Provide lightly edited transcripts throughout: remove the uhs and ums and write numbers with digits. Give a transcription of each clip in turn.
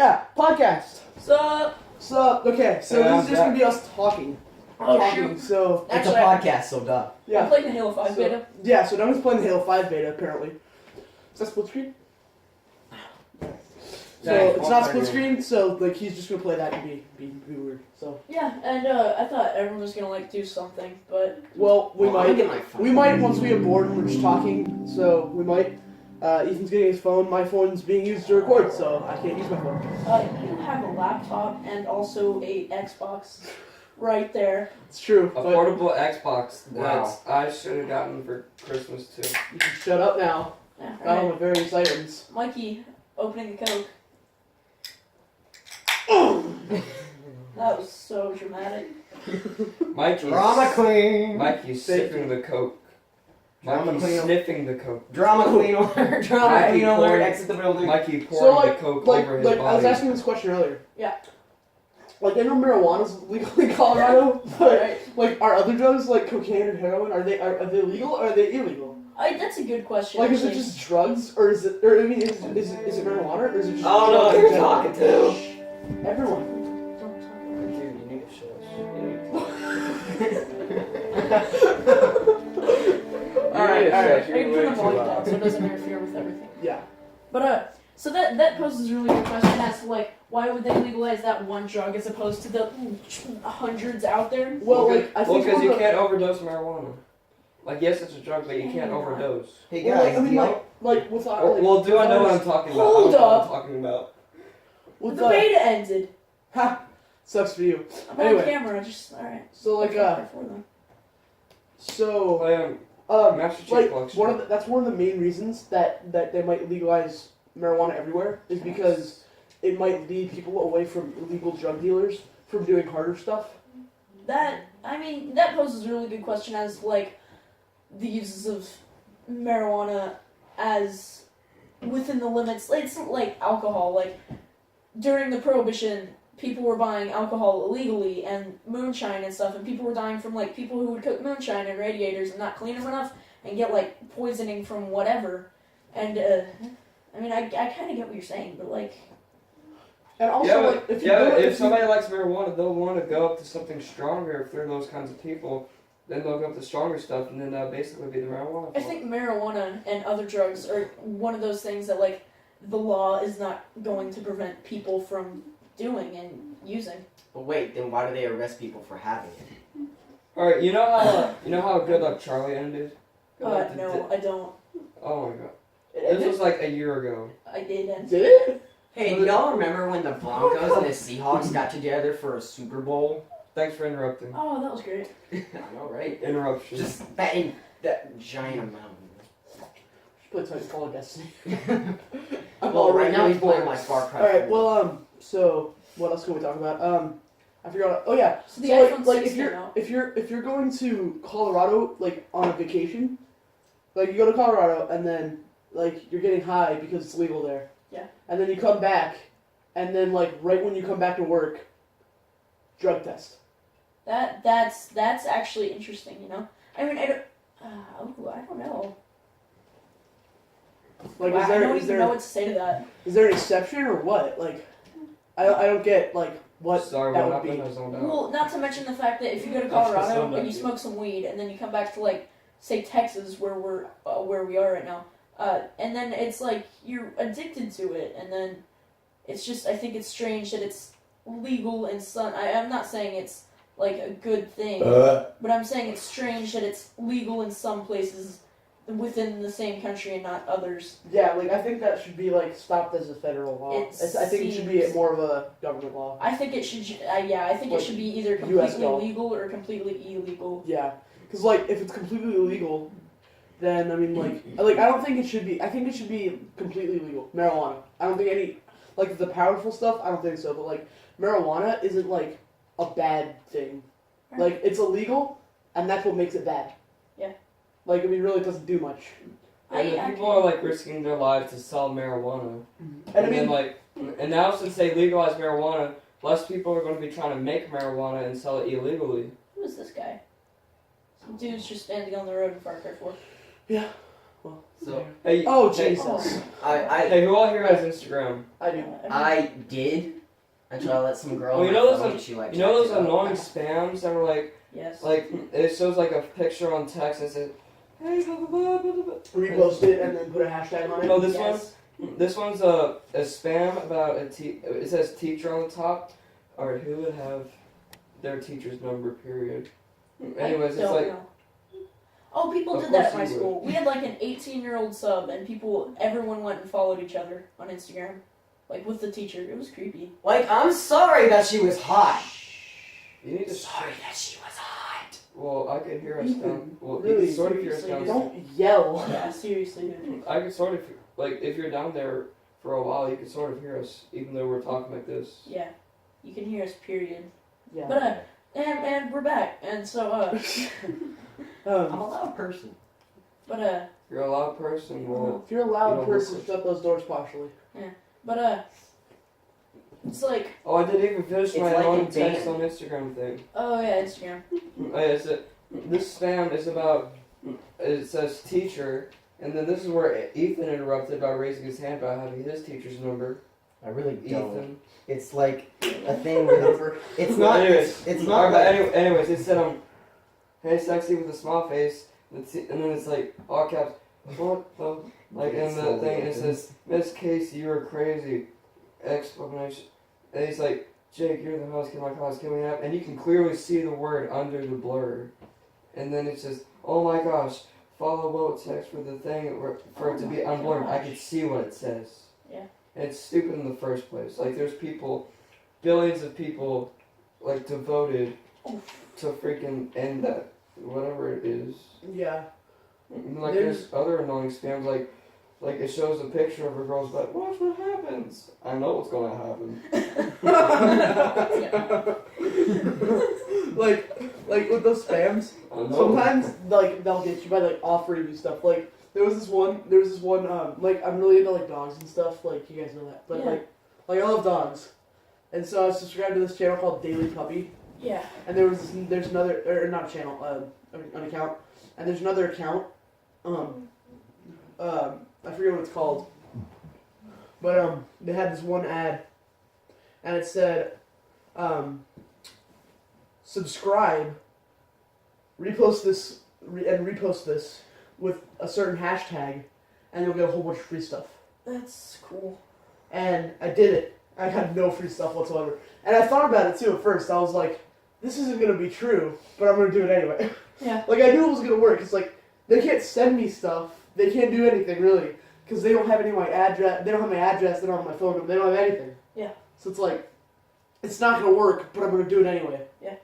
Yeah, podcast. Sup? Okay, so Yeah, this is just gonna be us talking. Oh, talking. shoot. So It's a Actually, podcast, so duh. I'm yeah, playing the Halo 5 beta. yeah. So Duncan's playing the Halo 5 beta apparently. Is that split screen? So it's not split screen, so like he's just gonna play that and be weird. So Yeah, and I thought everyone was gonna like do something, but well we Well, I'm might getting my phone. we might once we get bored and we're just talking. So we might. Ethan's getting his phone. My phone's being used to record, so I can't use my phone. you have a laptop and also a Xbox right there. It's true. A But portable Xbox Wow. that I should have gotten for Christmas too. you can shut up now. Yeah, Got all right. my various items. Mikey opening the Coke. That was so dramatic. Mikey's Drama queen. Mikey's Thank sipping the Coke. Drama Mikey's queen. sniffing the Coke. Drama queen alert. Drama Mikey queen alert. poured- Exit the building. Mikey So pouring the Coke over his I was body. asking this question earlier. Yeah. Like I know marijuana's legal in Colorado, but Right. like are other drugs like cocaine and heroin are they legal or are they illegal? That's a good question. Like is it actually. just drugs or is it or I mean is it marijuana or is it just Oh no, drugs in you're general? talking to. Everyone. Don't talk Dude, you need to shush. Alright. I can put the volume down so it doesn't interfere with everything. Yeah. But so that poses a really good question as to like why would they legalize that one drug as opposed to the hundreds out there? Well, like I think because one you of the- can't overdose marijuana. Like yes, it's a drug, but you can't overdose. Hey well, guys, like, I mean do y'all- like without like Well, do I know what I'm talking about? Hold I don't know what up. I'm talking about. with The beta ended. ha sucks for you. I'm on Anyway. camera. Just all right. So like For them. so Play Master Chief like Collection. that's one of the main reasons that they might legalize marijuana everywhere is because it might lead people away from illegal drug dealers from doing harder stuff. That poses a really good question as to, like the uses of marijuana as within the limits. It's like alcohol. Like during the Prohibition, people were buying alcohol illegally and moonshine and stuff, and people were dying from like people who would cook moonshine in radiators and not clean them enough and get like poisoning from whatever. And I kind of get what you're saying, but like. And also, Yeah, like, but, if you go, if somebody likes marijuana, they'll want to go up to something stronger. If they're those kinds of people, then they'll go up to stronger stuff, and then that'll basically be the marijuana. I think marijuana and other drugs are one of those things that, like, the law is not going to prevent people from doing and using. But wait, then why do they arrest people for having it? All right, you know how Good Luck Charlie ended. No, I don't. Oh my god, it this was like a year ago. I didn't. did it? Hey, do y'all remember when the Broncos and the Seahawks got together for a Super Bowl? Thanks for interrupting. Oh, that was great. I know, right? Interruption. Just that giant amount. Play Titanfall Destiny. Well, right now he's playing like Far Cry. All right. 4. Well, so what else can we talk about? I forgot. Oh yeah. So the So iPhone like 6 if came you're out. if you're going to Colorado like on a vacation, like you go to Colorado and then like you're getting high because it's legal there. Yeah. And then you come back, and then like right when you come back to work, drug test. That's actually interesting, you know? I mean, I don't know. Like Wow, is I there don't is even know there what to say to that. is there an exception or what? Like I don't get like what Sorry, that what would be. happened? I zoned out. Well, not to mention the fact that if you go to That's just Colorado so and you nutty. smoke some weed, and then you come back to like say Texas, where we are right now, and then it's like you're addicted to it, and then it's just I think it's strange that it's legal in some. I'm not saying it's like a good thing, but I'm saying it's strange that it's legal in some places within the same country and not others. Yeah, like I think that should be like stopped as a federal law. I think it should be seems- more of a government law. I think it should. I think Like, it should be either US completely law. legal or completely illegal. Yeah, because like if it's completely illegal, then I mean like I don't think it should be. I think it should be completely legal. Marijuana. I don't think any like the powerful stuff. I don't think so. But like marijuana isn't like a bad thing. Like it's illegal, and that's what makes it bad. Yeah. Like I mean, really, it doesn't do much. And then people are like risking their lives to sell marijuana. And I And mean, then like, and now since they legalized marijuana, less people are going to be trying to make marijuana and sell it illegally. Who is this guy? Some dude's just standing on the road in Far Cry 4. yeah. So Hey, Oh hey, Jesus! hey, who all here has Instagram? I do. I did until I let some girl. Well, you on know my those phone, she, like, You know those jacked it up. annoying spams that were Yes. like it shows like a picture on text and says, hey, blah, blah, blah, blah, blah. Repost it and then put a hashtag on it. Oh, this Yes. This one's a spam about it says teacher on the top, or who would have their teacher's number, period. Anyways, it's Don't like, know. Oh, people Of did that at course my you would. school. We had like an 18-year-old sub, and everyone went and followed each other on Instagram, like with the teacher. It was creepy. Like, I'm sorry that she was hot. you need to. Sorry that she was hot. Well, I could hear us down. Well, you Really can sort of hear us seriously, down. Don't yell. Yeah, seriously, dude. I could sort of like if you're down there for a while, you can sort of hear us, even though we're talking like this. Yeah, you can hear us. Period. Yeah. But and we're back, and so I'm a loud person. but You're a loud person. Well, if you're a You loud don't person, listen. shut those doors partially. it's like, oh, I didn't even finish It's my like annoying a text band. on Instagram thing. oh yeah, Instagram. Oh, yeah, this spam is about. It says teacher, and then this is where Ethan interrupted by raising his hand about having his teacher's number. I really don't. Ethan. It's like a thing where it's not. Anyways, It's Alright, not but like. anyways, it said hey sexy with a small face, and then it's like all caps. What the? Like in the thing, it says Miss Casey, you are crazy! Explanation. And he's like, Jake, you're the host. Can my class? Can we have? And you can clearly see the word under the blur. And then it says, oh my gosh, follow what text for the thing for it to be unblurred. I can see what it says. Yeah. And it's stupid in the first place. Like there's people, billions of people, like devoted to freaking end that whatever it is. Yeah. And, like there's other annoying spams like it shows a picture of a girl's butt. Watch what happens. I know what's gonna happen. like with those spams. I know. Sometimes like they'll get you by like offering you stuff. Like there was this one like I'm really into like dogs and stuff. Like you guys know that, but Yeah. like I love dogs, and so I was subscribed to this channel called Daily Puppy. Yeah. And there's another, or not a channel, an account, and there's another account, I forget what it's called, but they had this one ad, and it said, subscribe, repost this with a certain hashtag, and you'll get a whole bunch of free stuff. That's cool. And I did it. I got no free stuff whatsoever. And I thought about it too at first. I was like, this isn't going to be true, but I'm going to do it anyway. Yeah. Like, I knew it was going to work. It's like, they can't send me stuff. They can't do anything, really. Because they don't have any of my address. They don't have my address. They don't have my phone number. They don't have anything. Yeah. So it's like, it's not going to work, but I'm going to do it anyway. Yeah.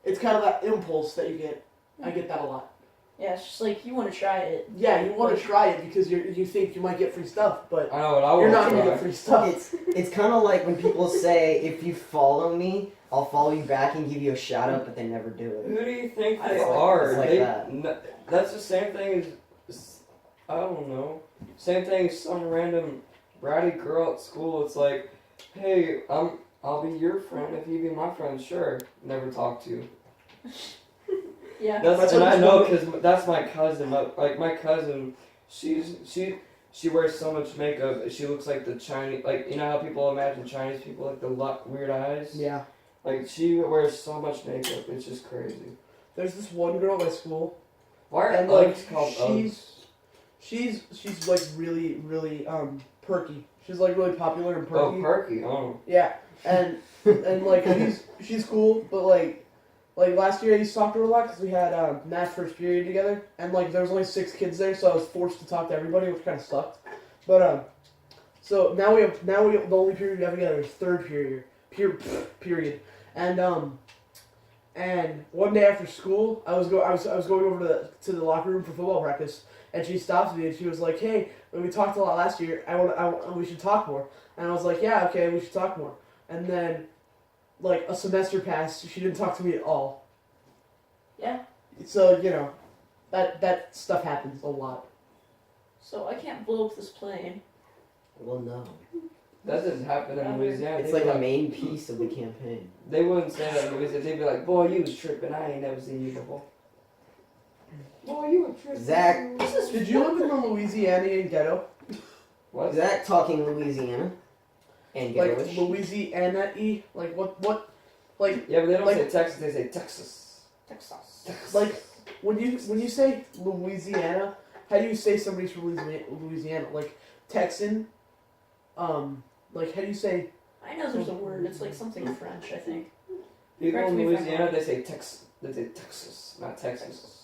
It's kind of that impulse that you get. I get that a lot. Yeah, it's just like, you want to try it. Yeah, you want to try it because you think you might get free stuff, but I know what I you're want not to going to try. get free stuff. It's kind of like when people say, if you follow me, I'll follow you back and give you a shout out, but they never do it. Who do you think I they feel like are? it's like They, that. That's the same thing as, I don't know, same thing as some random bratty girl at school. It's like, hey, I'll be your friend if you be my friend. Sure, never talk to you. Yeah. That's And what I this know woman- because that's my cousin. Like my cousin, she wears so much makeup. She looks like the Chinese, like you know how people imagine Chinese people like the weird eyes. Yeah. Like she wears so much makeup. It's just crazy. There's this one girl at my school. Why are And, like, Uggs called Uggs? She's like really perky. She's like really popular and Oh, perky. perky. Oh. Yeah, and like she's cool, but like last year I used to talk to her a lot because we had math first period together, and like there was only 6 kids there, so I was forced to talk to everybody, which kind of sucked. But so now we have the only period we have together is third period, and one day after school I was going over to the locker room for football practice. And she stopped me and she was like, "Hey, when we talked a lot last year, we should talk more." And I was like, "Yeah, okay, we should talk more." And then, like a semester passed, she didn't talk to me at all. Yeah. So you know, that stuff happens a lot. So I can't blow up this plane. Well, no. That doesn't happen in Louisiana. It's They'd like be a main piece of the campaign. They wouldn't say that in Louisiana. They'd be like, "Boy, you was tripping. I ain't never seen you before." Oh, you a trick. Zach. Did you live in the Louisianian ghetto? What? Zach talking Louisiana. And Like ghetto-ish. Louisiana-y? Like what? Like Yeah, but they don't Like- say Texas, they say Texas. Texas. like when you say Louisiana, how do you say somebody's from Louisiana? Like Texan. Like how do you say? I know there's a word. It's like something French, I think. People Correct in me if I'm Louisiana, wrong. they say Texas. They say Texas, not Texas.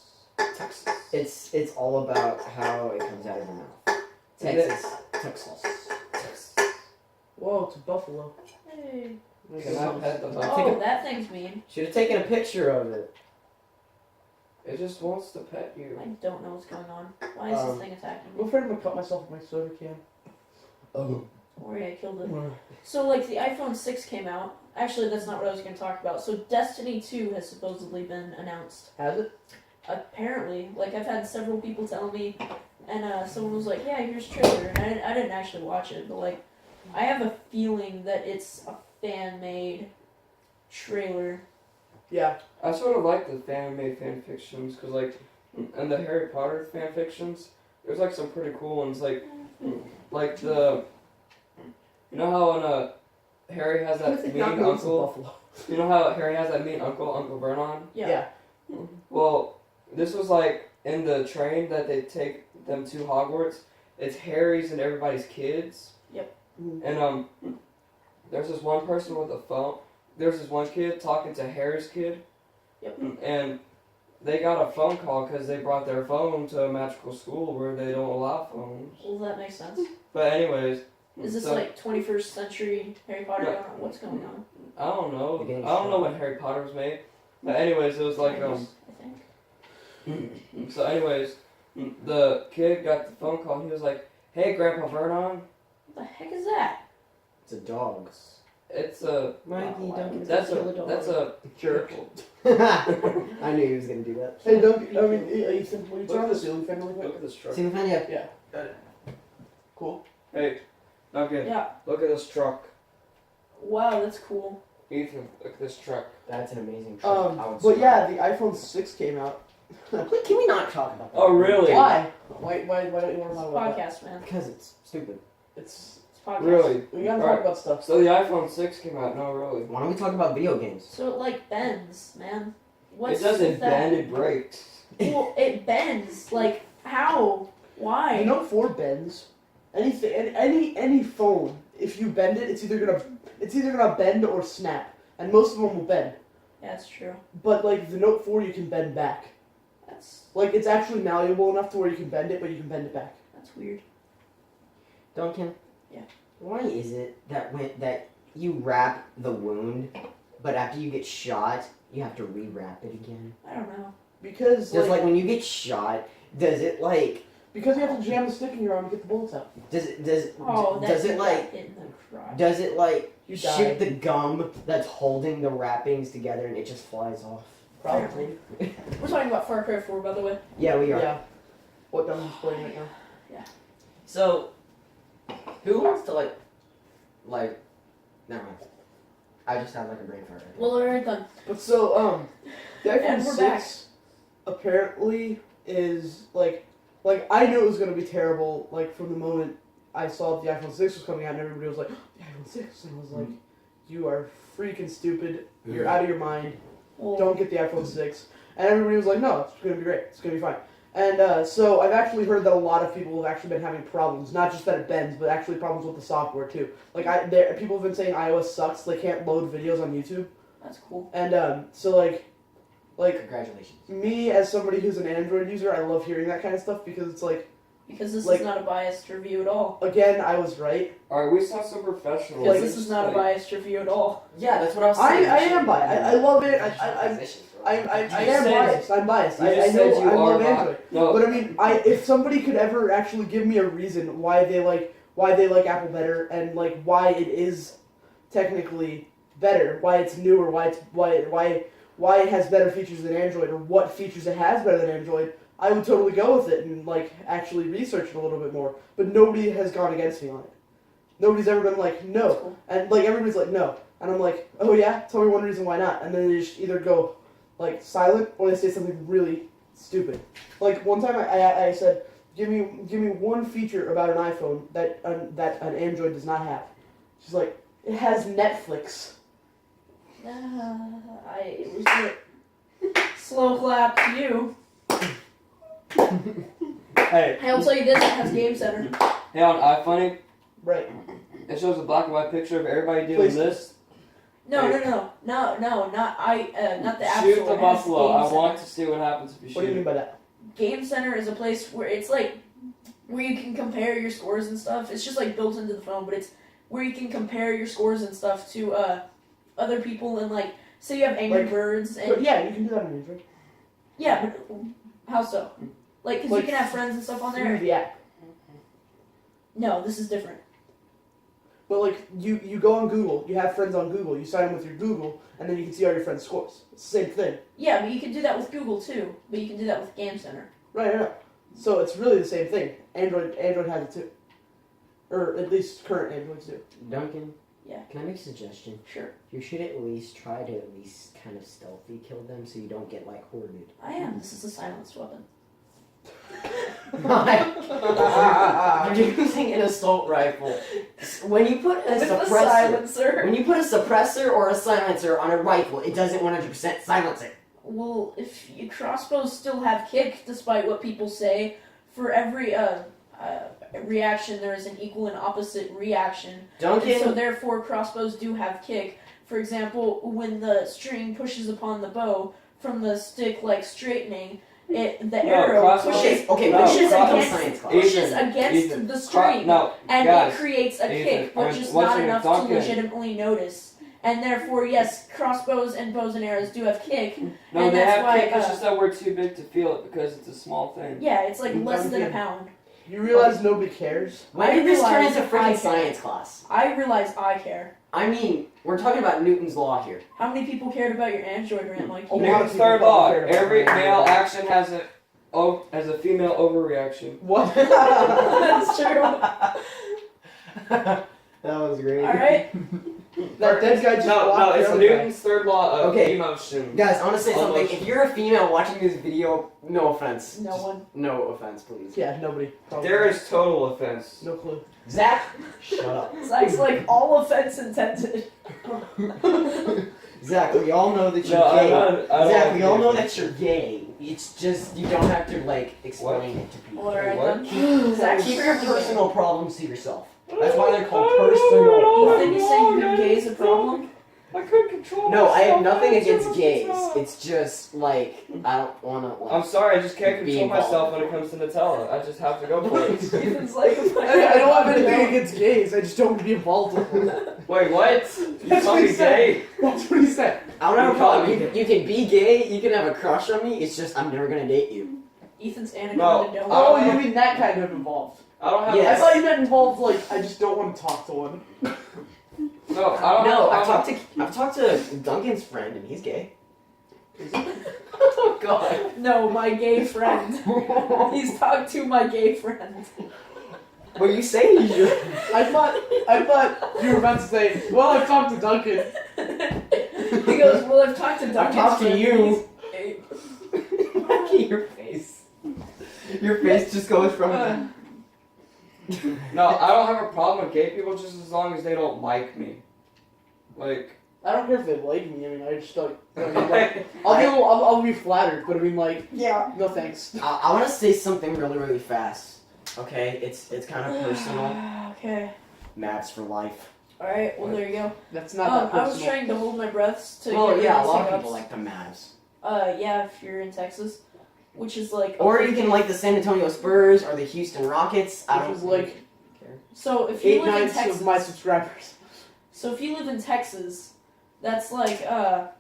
Texas. It's all about how it comes out of your mouth. Texas. Texas. Texas. Whoa, it's a buffalo. Hey. Can I pet the I buffalo? think Oh, that thing's mean. Should have taken a picture of it. It just wants to pet you. I don't know what's going on. Why is this thing attacking I'm me? afraid I'm gonna cut myself with my soda can. Oh. Don't worry, I killed it. So, like, the iPhone 6 came out. Actually, that's not what I was going to talk about. So, Destiny 2 has supposedly been announced. Has it? Apparently. Like, I've had several people tell me, and someone was like, yeah, here's a trailer. And I didn't actually watch it, but, like, I have a feeling that it's a fan-made trailer. Yeah. I sort of like the fan-made fan fictions, because, like, and the Harry Potter fan fictions, there's, like, some pretty cool ones, like the, you know how when, Harry has I that think mean Knock Knock's a uncle, buffalo. you know how Harry has that mean Uncle Vernon? Yeah. Well, this was, like, in the train that they take them to Hogwarts, it's Harry's and everybody's kids. Mhm. And there's this one person with a phone. There's this one kid talking to Harry's kid. Yep. And they got a phone call because they brought their phone to a magical school where they don't allow phones. Well, that makes sense. But anyways, Is this so- like 21st century Harry Potter No. going on? What's going on? I don't know. You're getting I don't know shot. when Harry Potter was made. But anyways, it was like I think. So anyways, the kid got the phone call. He was like, "Hey, Grandpa Vernon, What the heck is that? It's a dog. it's a Mikey, Wow, Duncan. that's Kill a a dog. that's a Jerk. I knew he was gonna do that. Hey, Duncan. I mean, Ethan, will you turn on the ceiling fan really quick? Look at this truck. Ceiling fan, yeah. Yeah. Got it. Cool. Hey, Duncan, Yeah. look at this truck. Wow, that's cool. Ethan, look at this truck. That's an amazing trick. I would But swear. yeah, the iPhone 6 came out. Can we not talk about that? Oh, really? Why? Why don't you want to It's talk about that? podcast, man. Because it's stupid. It's It's podcast. Really? we gotta Alright. talk about stuff. So the iPhone 6 came out. No, really. Why don't we talk about video games? So it like bends, man. What's It doesn't with that? bend. It breaks. Well, it bends. Like how? Why? You know, 4 bends. Anything, any phone. If you bend it, it's either gonna bend or snap, and most of them will bend. Yeah, that's true. But like the Note 4, you can bend back. That's Like it's actually malleable enough to where you can bend it, but you can bend it back. weird. Duncan? Yeah. Why is it that that you wrap the wound, but after you get shot, you have to rewrap it again? I don't know. Because Does like when you get shot, does it like because you have to jam the stick in your arm to get the bullets out. Oh, does it like hit in the crotch? does it like You shoot die. the gum that's holding the wrappings together and it just flies off? Probably. We're talking about Far Cry 4, by the way. Yeah, we are. Yeah. What Duncan's playing right now. So, who wants to never mind. I just have like a brain fart. Right now. Well, alright then. But so, the iPhone And we're 6 apparently is like I knew it was gonna be terrible. Like from the moment I saw the iPhone 6 was coming out, and everybody was like, the iPhone 6, and I was like, you are freaking stupid. You're out of your mind. Well, Don't get the iPhone 6. And everybody was like, no, it's gonna be great. It's gonna be fine. And so I've actually heard that a lot of people have actually been having problems, not just that it bends, but actually problems with the software too. Like people have been saying iOS sucks. They can't load videos on YouTube. that's cool. And so like Congratulations. me as somebody who's an Android user, I love hearing that kind of stuff because it's like, Because this Like- is not a biased review at all. again, I was right. Alright, we sound so professional. Because Like, this is not a like- biased review at all. Yeah, that's what I was I saying. am biased. I love it. I You am said- biased. I'm biased. You I just know said you I love are Android. No, But I mean, if somebody could ever actually give me a reason why they like Apple better and like why it is technically better, why it's newer, why it has better features than Android, or what features it has better than Android, I would totally go with it and like actually research it a little bit more. But nobody has gone against me on it. Nobody's ever been like That's no, cool. and like everybody's like no, and I'm like, oh yeah, tell me one reason why not, and then they just either go like silent or they say something really stupid. Like one time I said, give me one feature about an iPhone that an Android does not have. She's like, it has Netflix. It was good. Slow clap to you. Hey. I'll tell you this, it has Game Center. Hey, on iFunny, Right. it shows a black and white picture of everybody doing Please. this. No, not the App Shoot Store. the It has buffalo. Game I Center. want to see what happens if you What do you shoot mean it. by that? Game Center is a place where it's like where you can compare your scores and stuff. It's just like built into the phone, but it's where you can compare your scores and stuff to other people and like say you have Angry Like- Birds But and yeah, you can do that on Android. yeah, but how so? Like, cause Like, you can have friends and stuff on Through there. the app. No, this is different. But like you go on Google, you have friends on Google, you sign in with your Google, and then you can see all your friends' scores. It's the same thing. Yeah, but you can do that with Google too. But you can do that with Game Center. Right, I know. So it's really the same thing. Android has it too. Or at least current Androids do. Duncan? Yeah. Can I make a suggestion? Sure. You should at least try to at least kind of stealthy kill them so you don't get like hoarded. I am. This is a silenced weapon. You're using an assault rifle. When you put a With a suppressor, silencer. when you put a suppressor or a silencer on a rifle, it doesn't 100% silence it. Well, if crossbows still have kick, despite what people say, for every reaction there is an equal and opposite reaction. Duncan, And so therefore crossbows do have kick. For example, when the string pushes upon the bow from the stick like straightening, the arrow crossbows- pushes okay, No, pushes crossbow- against science class. pushes Ethan, against Ethan, the string. No, And guys, it creates a Ethan, kick, which I mean, is what's not your enough Duncan? to legitimately notice. And therefore, yes, crossbows and bows and arrows do have kick. no, and they that's have why, kick. It's just that we're too big to feel it because it's a small thing. Yeah, it's like less than a Duncan. pound. You realize nobody cares? When I did this turn realize into I freaking care. science class? I realize I care. I mean, we're talking about Newton's law here. How many people cared about your Android rant like A you? lot of Newton's people third probably law: cared about every that. male action has a female overreaction. What? That's true. That was great. Alright. That dead guy just No, blocked the it's other Newton's third law of Okay. emotion. Guys, I want to say something. Almost. If you're a female watching this video, no offense. No one. No offense, please. guy. Yeah, nobody. Probably. There is total offense. No clue. Zach, shut up. Zach's like all offense intended. Zach, we all know that you're No, gay. I don't Zach, we all know that. that you're gay. It's just you don't have to like explain it to people. Alright What? then. Zach, Keep you're your gay. personal problems to yourself. That's why they're called personal Ethan, you saying being gay is a problem? I couldn't control No, I have myself. nothing I against control gays. myself. It's just like I don't want to. Like, I'm sorry, I just can't Be control myself involved. when it comes to Nutella. I just have to go for it. Ethan's like, I don't have anything against gays. I just don't want to be involved with them. Wait, what? You That's call what me he said. gay? That's what he said. I don't have a You problem. call You can be gay. You can have a crush on me. It's just I'm never gonna date you. Ethan's No. anaconda donut. Oh, you mean that kind of involved? I don't have. Yes. I thought you meant involved like I just don't want to talk to one. No, I don't. No, have, I've talked to Duncan's friend and he's gay. Oh God. No, my gay friend. He's talked to my gay friend. What you say? You're... I thought you were about to say, well, I've talked to Duncan. He goes, well, I've talked to Duncan's I've talked to friend. you. He's- Look at your face. Your face just goes from. No, I don't have a problem with gay people just as long as they don't like me. Like. I don't care if they like me. I mean, I just like, I'll be flattered, but I mean, like, Yeah. no thanks. I want to say something really, really fast. Okay, it's kind of personal. Okay. Maps for life. Alright, well, there you go. That's not that I was personal. trying to hold my breaths to Well, get rid yeah, a of lot of hiccups. people like the Mavs. Yeah, if you're in Texas. Which is like... Or you can like the San Antonio Spurs or the Houston Rockets. I Which don't was like So if you live in 8/9 Texas... of my subscribers. So if you live in Texas, that's like a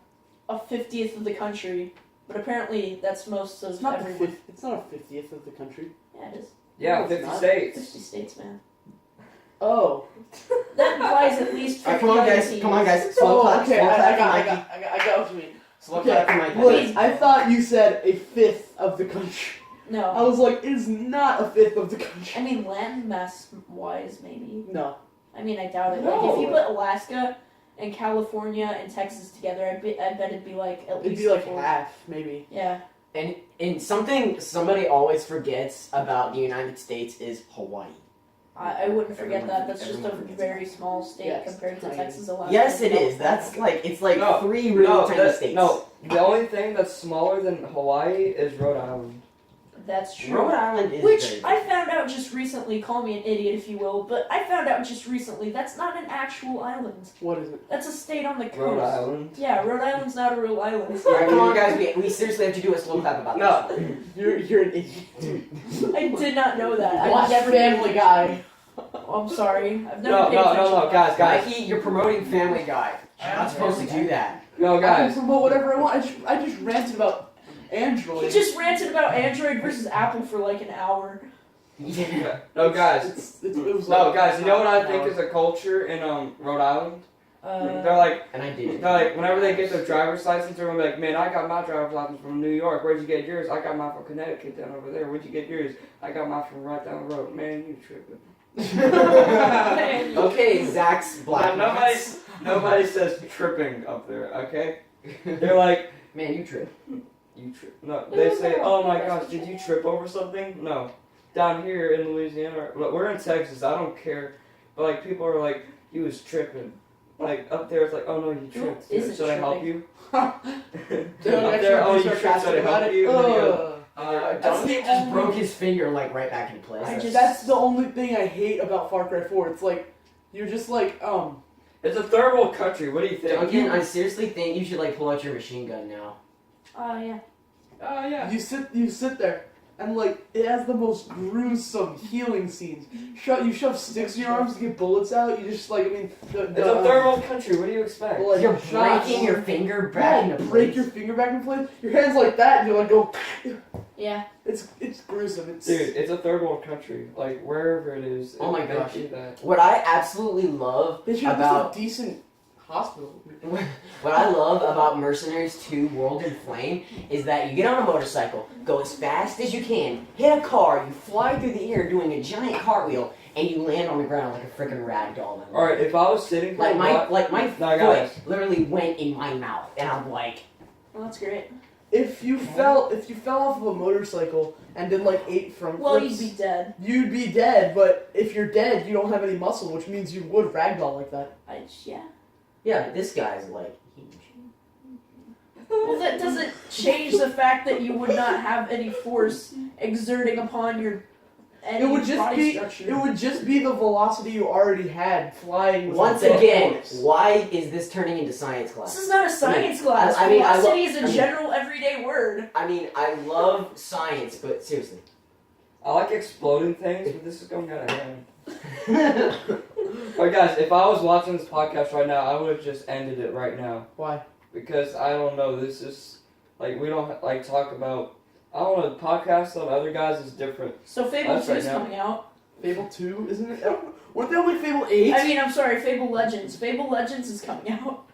50th of the country. But apparently that's most of It's not everyone. it's not a 50th of the country. Yeah, it is. Yeah, No, it's 50 not. states. 50 states, man. Oh. That implies at least 50 Alright, come on, other guys. teams. Come on, guys. Slow Oh, clap. okay. Slow I clap for got Mikey. what you mean. Slow Okay, clap for Mikey. Look, I thought you said a fifth of the country. I No. was like, it is not a fifth of the country. I mean, land mass wise, maybe. No. I mean, I doubt it. No. Like, if you put Alaska and California and Texas together, I bet it'd be like at It'd least be like four. half, maybe. Yeah. And something somebody always forgets about the United States is Hawaii. I wouldn't forget Everyone that. That's just a forgets very small state Yes, compared to tiny. Texas, Alaska. Yes, it and is. That's California. like it's like No, 3 really tiny states. No, the only thing that's smaller than Hawaii is Rhode Island. That's true. Rhode Island is Which very I found out just recently, call me an idiot if you will, but I found out just recently that's not an actual island. What is it? That's a state on the coast. Rhode Island. Yeah, Rhode Island's not a real island. Alright, come on, guys. We seriously have to do a slow clap about No. this. You're an idiot. I did not know that. I Watch never Family Guy. Oh, I'm sorry. I've never No, paid no, attention no, to no, that. guys. Mikey, you're promoting Family Guy. You're not supposed to do that. No, I guys. can promote whatever I want. I just ranted about Android. He just ranted about Android versus Apple for like an hour. Yeah. No, guys. It was No, like guys. You know what I an think hour. is a culture in Rhode Island? Uh, They're like, And I did. whenever they get their driver's license, they're gonna be like, man, I got my driver's license from New York. Where'd you get yours? I got mine from Connecticut down over there. Where'd you get yours? I got mine from right down the road. Man, you tripping. Okay, Zach's black. Nobody says tripping up there, okay? They're like, Man, you trip. you trip. No, they say, oh my gosh, did you trip over something? No. Down here in Louisiana, we're in Texas, I don't care. But like, people are like, he was tripping. Like, up there, it's like, oh no, you tripped. isn't Should I help tripping? you? Dude, Up there, oh, you tripped, should I help you? And then you go, That's Duncan the just only- broke his finger like right back in place. That's the only thing I hate about Far Cry 4. It's like you're just like it's a third world country, what do you think? Duncan, I seriously think you should like pull out your machine gun now. yeah. Oh, yeah. you sit there and like it has the most gruesome healing scenes. You shove sticks in your arms to get bullets out. You just like It's a third world country, what do you expect? like, You're shots. breaking your finger back Yeah, into break place. your finger back in place. Your hands like that, and you like go. Yeah. It's gruesome. It's Dude, it's a third world country. Like, wherever it is. Oh my they gosh. do that. What I absolutely love they should have about a decent hospital. what I love about Mercenaries 2 World in Flame is that you get on a motorcycle, go as fast as you can, hit a car, you fly through the air doing a giant cartwheel, and you land on the ground like a freaking rag doll. Alright, if I was sitting for My No, foot guys. literally went in my mouth, and I'm like, Well, that's great. If you fell off of a motorcycle and did like 8 front Well, flips, you'd be dead. you'd be dead. But if you're dead, you don't have any muscle, which means you would ragdoll like that. Yeah. yeah, but this guy's like huge. Well, that doesn't change the fact that you would not have any force exerting upon your any It would just body be structure. it would just be the velocity you already had flying. with Once a dead again, horse. why is this turning into science This class? is not a science class. I mean, Velocity is a general everyday word. I mean, I love science, but seriously. I like exploding things, but this is going out of hand. Alright, guys, if I was watching this podcast right now, I would have just ended it right now. Why? Because I don't know, this is, like, we don't, like, talk about, I don't know, the podcast on other guys is different. So Fable That's 2 right is now. coming out. Fable 2, isn't it? Weren't they only Fable 8? I mean, I'm sorry, Fable Legends. Fable Legends is coming out.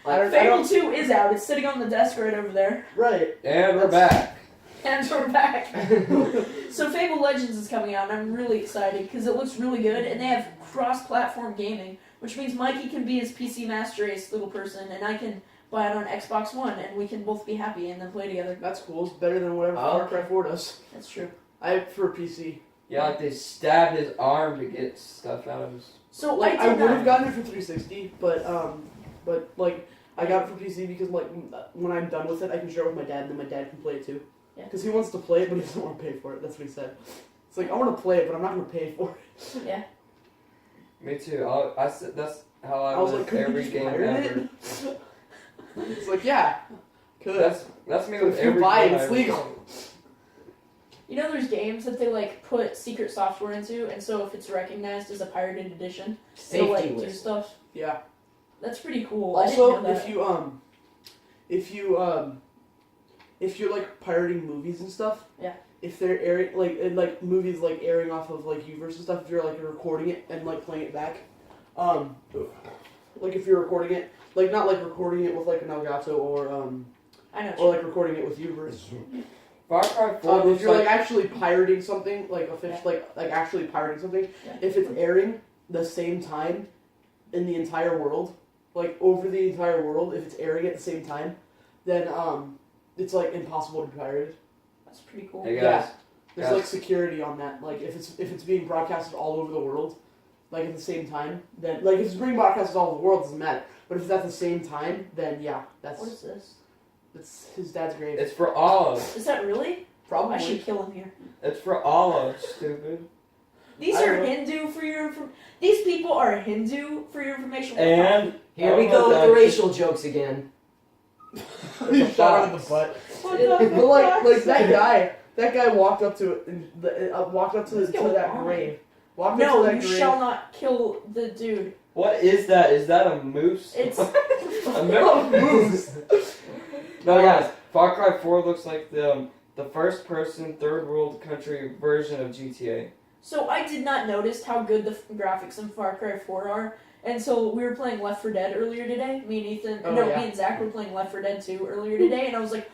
I don't- Fable 2 is out. It's sitting on the desk right over there. right. And we're back. And we're back. So Fable Legends is coming out, and I'm really excited because it looks really good, and they have cross-platform gaming, which means Mikey can be his PC Master Race little person, and I can buy it on Xbox One, and we can both be happy and then play together. That's cool. It's better than whatever Far Cry 4 does. That's true. I prefer PC. Yeah, like they stabbed his arm to get stuff out of his... So Like I I did would have not. gotten it for 360, but like I got it for PC because like when I'm done with it, I can share it with my dad, and then my dad can play it too. Yeah. Because he wants to play it, but he doesn't want to pay for it. That's what he said. It's like I want to play it, but I'm not going to pay for it. Yeah. Me too. I said that's how I, I was live like, could you every just game pirate ever. it? It's like yeah, could. That's me But with if you every buy it, game it's I ever legal. play. You know, there's games that they like put secret software into, and so if it's recognized as a pirated edition, it'll Safety like do list. stuff. Yeah. That's pretty cool. Also, I didn't know that. if you're like pirating movies and stuff, Yeah. if they're airing like movies like airing off of like Uverse and stuff, if you're like recording it and like playing it back, like if you're recording it, like not like recording it with like an Elgato or I know. or like recording it with Uverse. Far Cry 4 If looks you're like like... actually pirating something, like like actually pirating something, Yeah. if it's airing the same time in the entire world, like over the entire world, if it's airing at the same time, then it's like impossible to be pirated. That's pretty cool. Hey guys, Yeah. There's Guys. like security on that. Like if it's being broadcasted all over the world, like at the same time, then like if it's being broadcasted all over the world, it doesn't matter. But if it's at the same time, then yeah, What that's is this? his dad's grave. it's for Allah. Is that really? Probably. I should kill him here. It's for Allah, stupid. These I are don't know. Hindu for your These people are Hindu for your information. And Here we go with the racial jokes again. He shot her in the butt. What But the like fuck? that guy walked up to it and walked up to What's going that on? grave. Walked up No, to that you grave. shall not kill the dude. what is that? Is that a moose? It's a moose. No, guys. Far Cry 4 looks like the first-person, third-world country version of GTA. so I did not notice how good the graphics in Far Cry 4 are until we were playing Left 4 Dead earlier today. Me and Ethan, Oh, no, yeah. me and Zach were playing Left 4 Dead 2 earlier today, and I was like,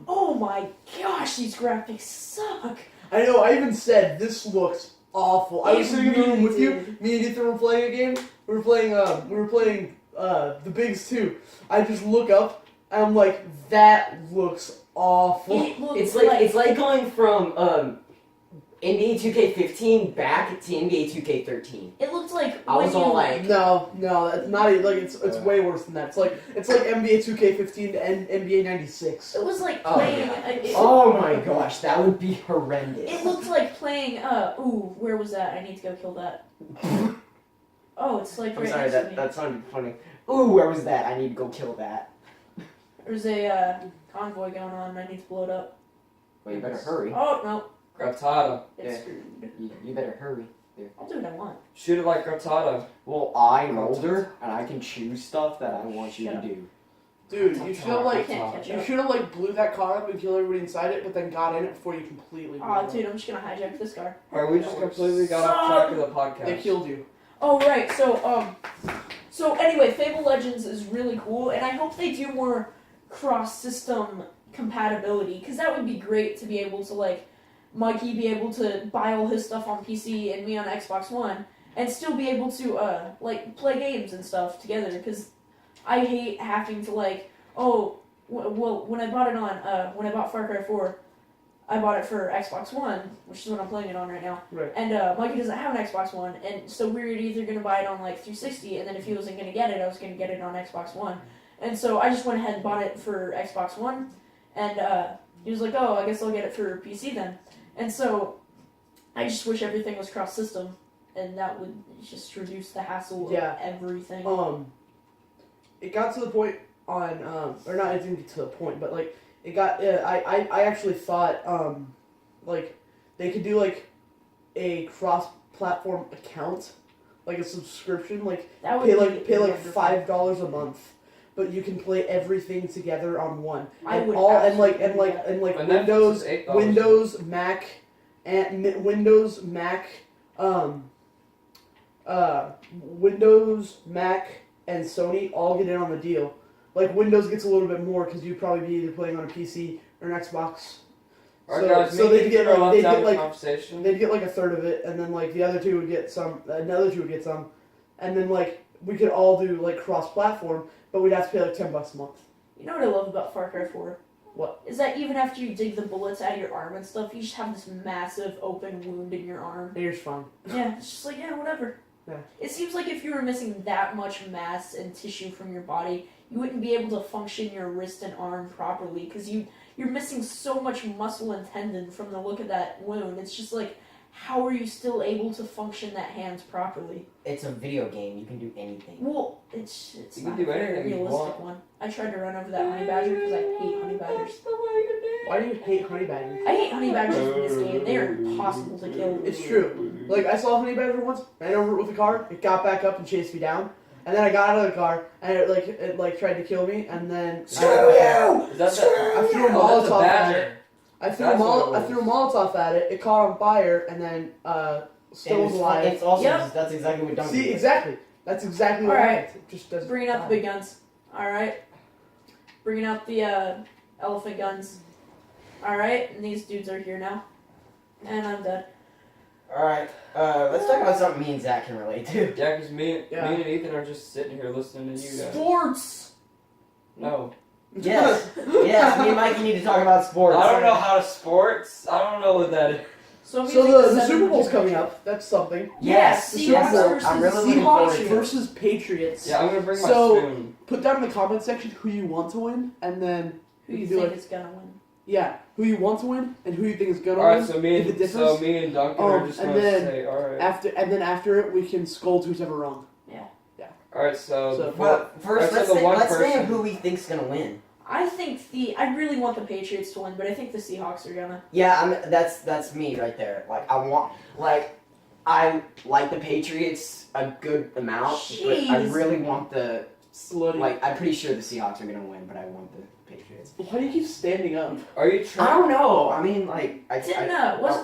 oh my gosh, these graphics suck. I know. I even said this looks awful. I was It sitting in the room really with you. did. Me and Ethan were playing a game. We were playing the Bigs 2. I just look up and I'm like, that looks awful. It looks It's like going from NBA 2K15 back to NBA 2K13. it looked like I was when all you, like, No, that's not even like it's way worse than that. It's like NBA 2K15 to NBA 96. it was like Oh, playing. yeah. It, Oh my gosh, that would be horrendous. It looked like playing. Ooh, where was that? I need to go kill that. Oh, it's like I'm right sorry, next to me. that sounded funny. Ooh, where was that? I need to go kill that. There's a convoy going on. And I need to blow it up. Well, you better hurry. Oh no, Gratada. it's Yeah. screwed. You better hurry. I'll do what I want. Shoot it like Gratada. Well, I'm older, and I can choose stuff that I want you to Shut do. Dude, you should have I like can't catch you up. should have like blew that car up and killed everybody inside it, but then got in it before you completely. blew Aw, it up. dude, I'm just gonna hijack this car. Alright, we just completely got off track of the podcast. They killed you. Oh right, so anyway, Fable Legends is really cool, and I hope they do more cross-system compatibility, because that would be great to be able to like Mikey be able to buy all his stuff on PC and me on Xbox One, and still be able to like play games and stuff together. Because I hate having to like well when I bought Far Cry 4, I bought it for Xbox One, which is what I'm playing it on right now. Right. And Mikey doesn't have an Xbox One, and so we were either gonna buy it on like 360, and then if he wasn't gonna get it, I was gonna get it on Xbox One. And so I just went ahead and bought it for Xbox One, and he was like, "Oh, I guess I'll get it for PC then." And so I just wish everything was cross-system, and that would just reduce the hassle Yeah. of everything. It got to the point on or not. It didn't get to the point, but like it got. I actually thought like they could do like a cross-platform account, like a subscription, like that would pay like wonderful. $5 a month, but you can play everything together on one. I And would all and absolutely like do that. But Windows, Netflix is $8. Windows, Mac, and Windows, Mac, Windows, Mac, and Sony all get in on the deal. Like Windows gets a little bit more because you'd probably be either playing on a PC or an Xbox. Alright, guys, so me they'd and get Ethan are like left they'd out get of the like conversation. they'd get like a third of it, and then like the other two would get some. Another two would get some, and then like we could all do like cross-platform, but we'd have to pay like $10 a month. You know what I love about Far Cry 4? What? Is that even after you dig the bullets out of your arm and stuff, you just have this massive open wound in your arm. And you're just fine. Yeah, it's just like, yeah, whatever. Yeah. It seems like if you were missing that much mass and tissue from your body, you wouldn't be able to function your wrist and arm properly because you're missing so much muscle and tendon from the look of that wound. It's just like, how are you still able to function that hand properly? It's a video game. You can do anything. Well, it's You not can do a very anything you realistic want. one. I tried to run over that honey badger because I hate honey badgers. Why do you hate honey badgers? I hate honey badgers in this game. They are impossible to kill. It's true. Like I saw a honey badger once, ran over it with a car, it got back up and chased me down, and then I got out of the car and it tried to kill me, and then Is that I threw a Oh, that's a Molotov at it. badger. I threw That's a what it I was. threw a Molotov at it. It caught on fire, and then still was alive. It's also Yep. that's exactly what Duncan See, did. exactly. That's exactly what Alright. happened. It just doesn't. Bringing out die. the big guns. Alright. Bringing out the elephant guns. Alright, and these dudes are here now. And I'm dead. All right, let's talk about something me and Zach can relate to. Yeah, because me Yeah. and Ethan are just sitting here listening to you guys. Sports! No. Yes. Yes. Me and Mikey need to talk about sports. I don't know how to sports. I don't know what that is. So, So the Super Bowl's coming up. That's something. Yes. The Seahawks Super Bowl. versus I'm really looking forward Seahawks to it. versus Patriots. Yeah, I'm gonna bring my So- spoon. Put down in the comment section who you want to win, and then Who you do think it. is gonna win? Yeah, who you want to win and who you think is gonna Alright, win. so me if it and differs. Duncan are just and gonna then say alright. After it, we can scold who's ever wrong. Alright, so So- before, But first, Alright, so the one let's say person- who we think's gonna win. I really want the Patriots to win, but I think the Seahawks are gonna. Yeah, that's me right there. Like I like the Patriots a good amount, but I Jeez. really want the Bloody. I'm pretty sure the Seahawks are gonna win, but I want the Patriots. Why do you keep standing up? are you I trying? don't know. I mean, like I Wasn't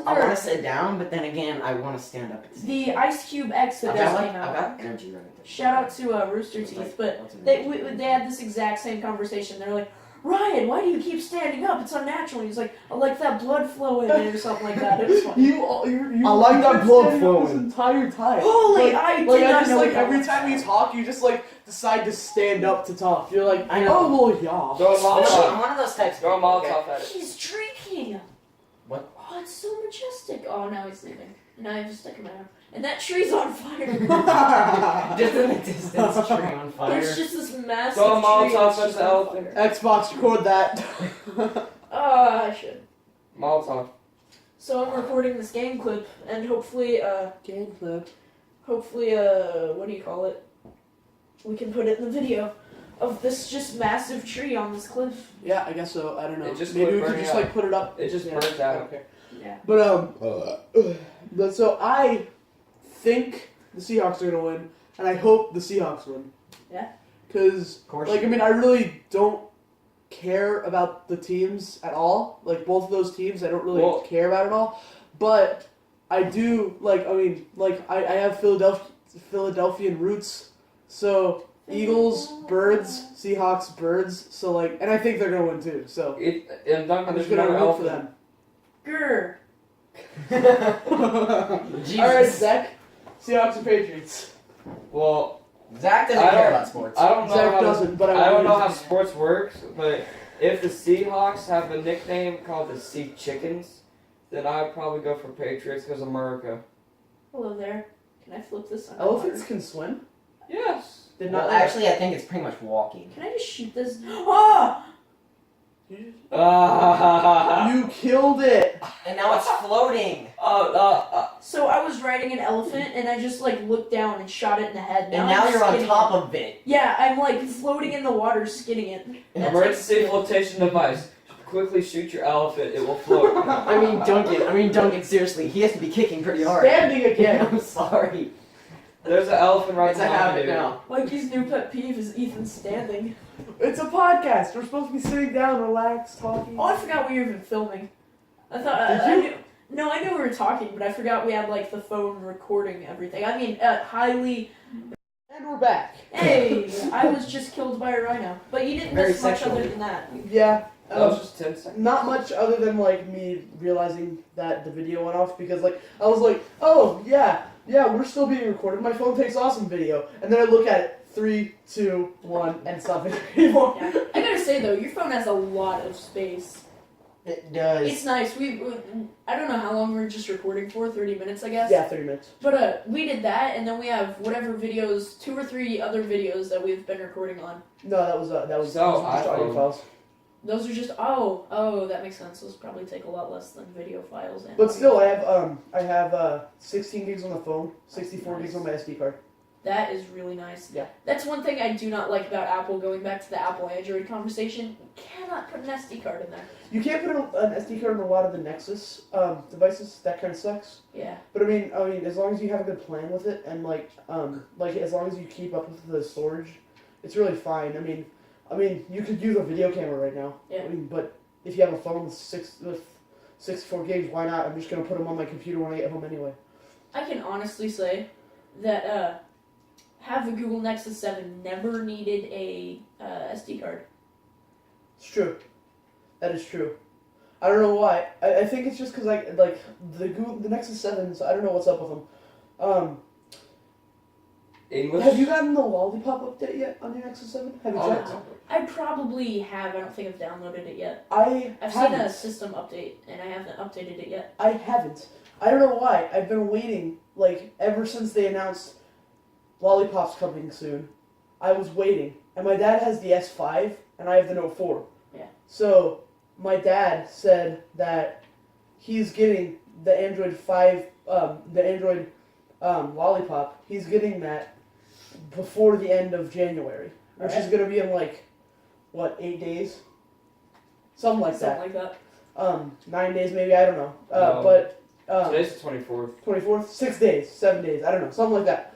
I there want to sit down, but then again, I want to stand up. At the same the time. Ice Cube X that I've just got, came out? I've got energy right there. Shout out to Rooster Teeth, but they had this exact same conversation. They're like, Ryan, why do you keep standing up? It's unnatural. And he's like, I like that blood flowing or something like that. It was funny. You I like that blood standing up this flowing. entire time. Holy, Like, I did like not just know like what that every was. time you talk, you just like decide to stand up to talk. You're like, I know. oh well, yeah. Throw a I'm Molotov. one of those types. Throw a of people, okay? Molotov at it. He's drinking. What? Oh, it's so majestic. Oh, now he's leaving. Now I have to stick him out. And that tree's on fire. Just in the distance, tree on fire. There's just this massive Throw a tree Molotov that's at just the on elephant. fire. Xbox, record that. I should. Molotov. So I'm recording this game clip, and hopefully, Game clip. what do you call it? We can put it in the video of this just massive tree on this cliff. Yeah, I guess so. I don't know. It just Maybe quit we could burning just out. like put it up. It just Yeah, burnt out. Okay. Yeah. But so I think the Seahawks are gonna win, and I hope the Seahawks win. Yeah. Because Of course. like I mean, I really don't care about the teams at all. Like both of those teams, I don't really Well- care about at all. But I do like. I mean, like I have Philadelphian roots, so Eagles, birds, Seahawks, birds. So like, and I think they're gonna win too. So And Duncan, I'm there's just gonna another root for elephant. Grr. them. Jesus. All right, Zach. Seahawks and Patriots. Well, Zach doesn't I care don't- about sports. I don't know Zach how doesn't, but I don't know want how him to. sports works, but if the Seahawks have a nickname called the Sea Chickens, then I'd probably go for Patriots because America. Hello there. Can I flip this on? Elephants can swim. Yes. Did Well, not. actually, I think it's pretty much walking. Can I just shoot this? Oh! You killed it. And now it's floating. So I was riding an elephant, and I just like looked down and shot it in the head. And now I'm you're on skinning top it. of it. Yeah, I'm like floating in the water, skinning it. That's Emergency like- flotation device. Quickly shoot your elephant. It will float. I mean, Duncan, seriously, he has to be kicking pretty hard. Standing again. I'm sorry. There's an elephant right It's a behind habit you. now. Mikey's new pet peeve is Ethan standing. It's a podcast. We're supposed to be sitting down, relaxed, talking. Oh, I forgot we were even filming. I thought Did I you? knew. No, I knew we were talking, but I forgot we had like the phone recording everything. I mean, highly. And we're back. Hey, I was just killed by a rhino, but you didn't Very miss much sexual. other than that. Yeah. That was just 10 seconds. Not much other than like me realizing that the video went off because like I was like, oh yeah, we're still being recorded. My phone takes awesome video, and then I look at it, 3, 2, 1, and it's not video anymore. Yeah. I gotta say though, your phone has a lot of space. It does. It's nice. I don't know how long we were just recording for, 30 minutes, I guess. Yeah, 30 minutes. But we did that, and then we have whatever videos, 2 or 3 other videos that we've been recording on. No, that was So, those were just audio iPhone. files. Those are just oh, that makes sense. Those probably take a lot less than video files. And But audio. still, I have 16 gigs on the phone, 64 gigs on my SD card. That is really nice. Yeah. That's one thing I do not like about Apple. Going back to the Apple Android conversation, you cannot put an SD card in there. You can't put an SD card in a lot of the Nexus devices. That kind of sucks. Yeah. But I mean, as long as you have a good plan with it, and like as long as you keep up with the storage, it's really fine. I mean, you could use a video camera right now. Yeah. I mean, but if you have a phone with 64 gigs, why not? I'm just gonna put them on my computer when I get home anyway. I can honestly say that have the Google Nexus 7 never needed a SD card. It's true. That is true. I don't know why. I think it's just because the Nexus 7s. I don't know what's up with them. English. Have you gotten the Lollipop update yet on your Nexus 7? Have you Oh, checked? I probably have. I don't think I've downloaded it yet. I I've seen haven't. a system update, and I haven't updated it yet. I haven't. I don't know why. I've been waiting, like, ever since they announced Lollipop's coming soon. I was waiting. And my dad has the S5, and I have the Note 4. Yeah. So, my dad said that he's getting the Android 5, the Android Lollipop. He's getting that before the end of January. Which is going to be in, like, what, 8 days? Something like Something that. like that. 9 days maybe, I don't know. No. But... Today's the 24th. 24th? 6 days, 7 days, I don't know, something like that.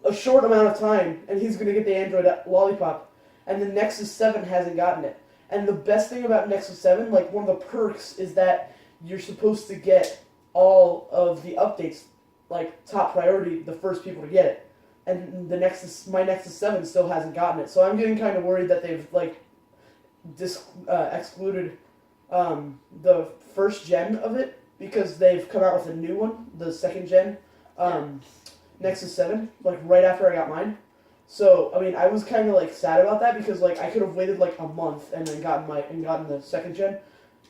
A short amount of time, and he's going to get the Android Lollipop. And the Nexus 7 hasn't gotten it. And the best thing about Nexus 7, like one of the perks, is that you're supposed to get all of the updates, like top priority, the first people to get it. And my Nexus 7 still hasn't gotten it. So I'm getting kind of worried that they've, like, excluded the first gen of it. Because they've come out with a new one, the second gen, Nexus 7, like right after I got mine. So, I mean, I was kind of like sad about that because like I could have waited like a month and then gotten the second gen,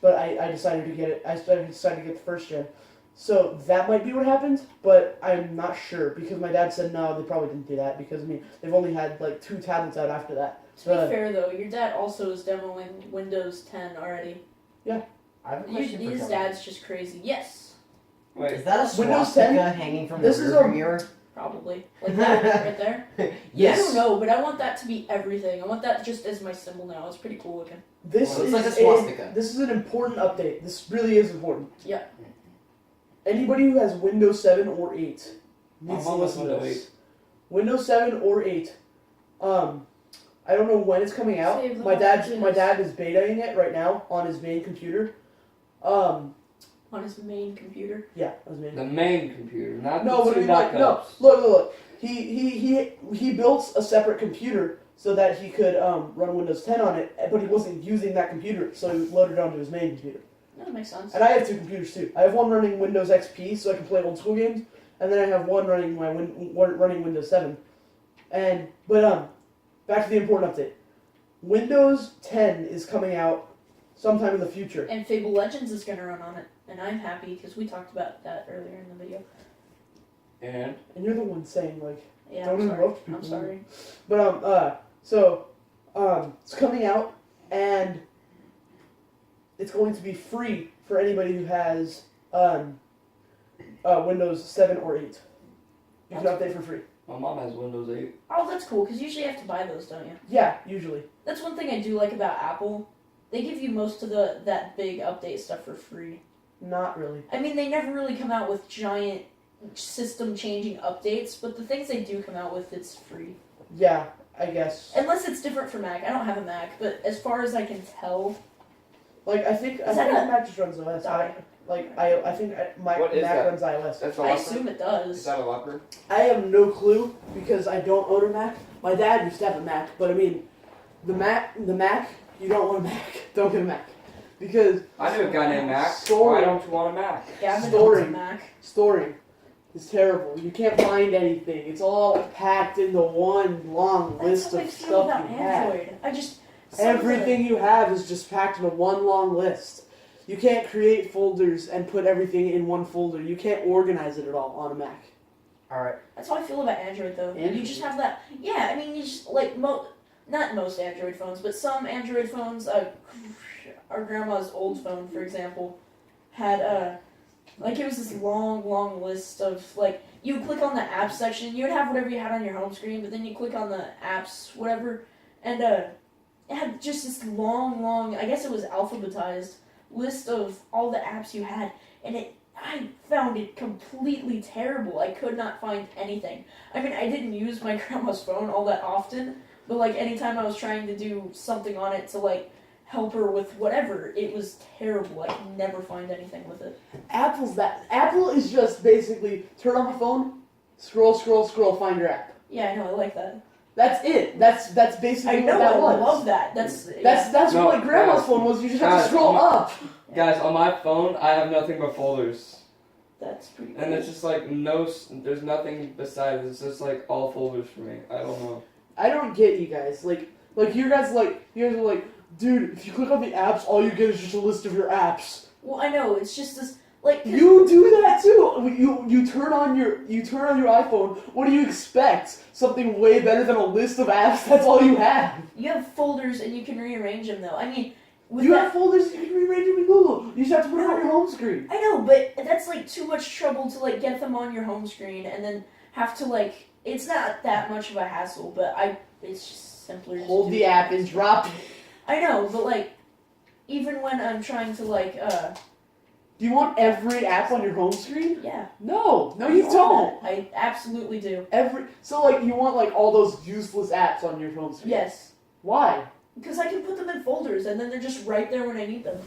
but I decided to get it. I decided to get the first gen. So that might be what happened, but I'm not sure because my dad said no, they probably didn't do that because I mean they've only had like 2 tablets out after that. To be fair though, your dad also is demoing Windows 10 already. Yeah. I have a question for His John. dad's just crazy. Yes, Wait. Is that a Windows swastika 10? hanging from This the is rearview a- mirror? probably. Like that right there. I Yes. don't know, but I want that to be everything. I want that just as my symbol now. It's pretty cool looking. This Well, is it's like a swastika. this is an important update. This really is important. Yeah. Anybody who has Windows 7 or 8 needs to I'm on listen to Windows this. Windows 7 or 8. I don't know when it's coming out. Save the My dad messages. is betaing it right now on his main computer. On his main computer. Yeah, on his main. The main computer, not No, the but I two mean, like, no. backups. Look. He built a separate computer so that he could run Windows 10 on it, but he wasn't using that computer, so he loaded it onto his main computer. That makes sense. And I have 2 computers too. I have one running Windows XP so I can play old school games, and then I have one running running Windows 7. But back to the important update. Windows 10 is coming out sometime in the future. And Fable Legends is gonna run on it, and I'm happy because we talked about that earlier in the video. And And you're the one saying like, Yeah, don't I'm sorry. interrupt people. I'm sorry. But it's coming out and it's going to be free for anybody who has Windows 7 or 8. You can update for free. my mom has Windows 8. Oh, that's cool because usually you have to buy those, don't you? Yeah, usually. That's one thing I do like about Apple. They give you most of that big update stuff for free. Not really. I mean, they never really come out with giant system-changing updates, but the things they do come out with, it's free. Yeah, I guess. Unless it's different for Mac. I don't have a Mac, but as far as I can tell, Like I think Is that a- Mac just runs OS. I think my What is Mac that? runs iOS. That's a I leopard? assume it Is does. that a leopard? I have no clue because I don't own a Mac. My dad used to have a Mac, but I mean, the Mac, you don't want a Mac. Don't get a Mac because I knew a guy named Mac. Story. Why don't you want a Mac? Yeah, I'm Story. a Mac. storing is terrible. You can't find anything. It's all packed into one long That's list how I of feel stuff about you have. Android. I just some of Everything you have is just packed into one long list. You can't create folders and put everything in one folder. You can't organize it at all on a Mac. Alright. That's how I feel about Android, though. You Android. just have that. Yeah, I mean, you just like not most Android phones, but some Android phones. Our grandma's old phone, for example, had like it was this long list of like you would click on the apps section, you would have whatever you had on your home screen, but then you click on the apps, whatever, and it had just this long. I guess it was alphabetized list of all the apps you had, and I found it completely terrible. I could not find anything. I mean, I didn't use my grandma's phone all that often, but like anytime I was trying to do something on it to like help her with whatever, it was terrible. I could never find anything with it. Apple is just basically turn on the phone, scroll, find your app. Yeah, I know, I like that. That's it. That's basically I know, what that I was. love that. That's That's No, what my grandma's guys. phone was. You just have to Guys, scroll up. Guys, on my phone, I have nothing but folders. That's pretty cool. And it's just like there's nothing besides. It's just like all folders for me. I don't know. I don't get you guys. Like you guys are like, dude, if you click on the apps, all you get is just a list of your apps. Well, I know, it's just this, like... You do that too. You turn on your iPhone. What do you expect? Something way better than a list of apps. That's all you have. You have folders and you can rearrange them, though. I mean, with You that... have folders. You can rearrange them in Google. You just have to put it on your home screen. I know, but that's, like, too much trouble to, like, get them on your home screen and then have to, like... It's not that much of a hassle, but it's just simpler to Hold do the that. app and drop it. I know, but, like, even when I'm trying to, like, Do you want every app on your home screen? yeah. No, I you want don't. that. I absolutely do. So like you want like all those useless apps on your home screen? Yes. Why? Because I can put them in folders and then they're just right there when I need them.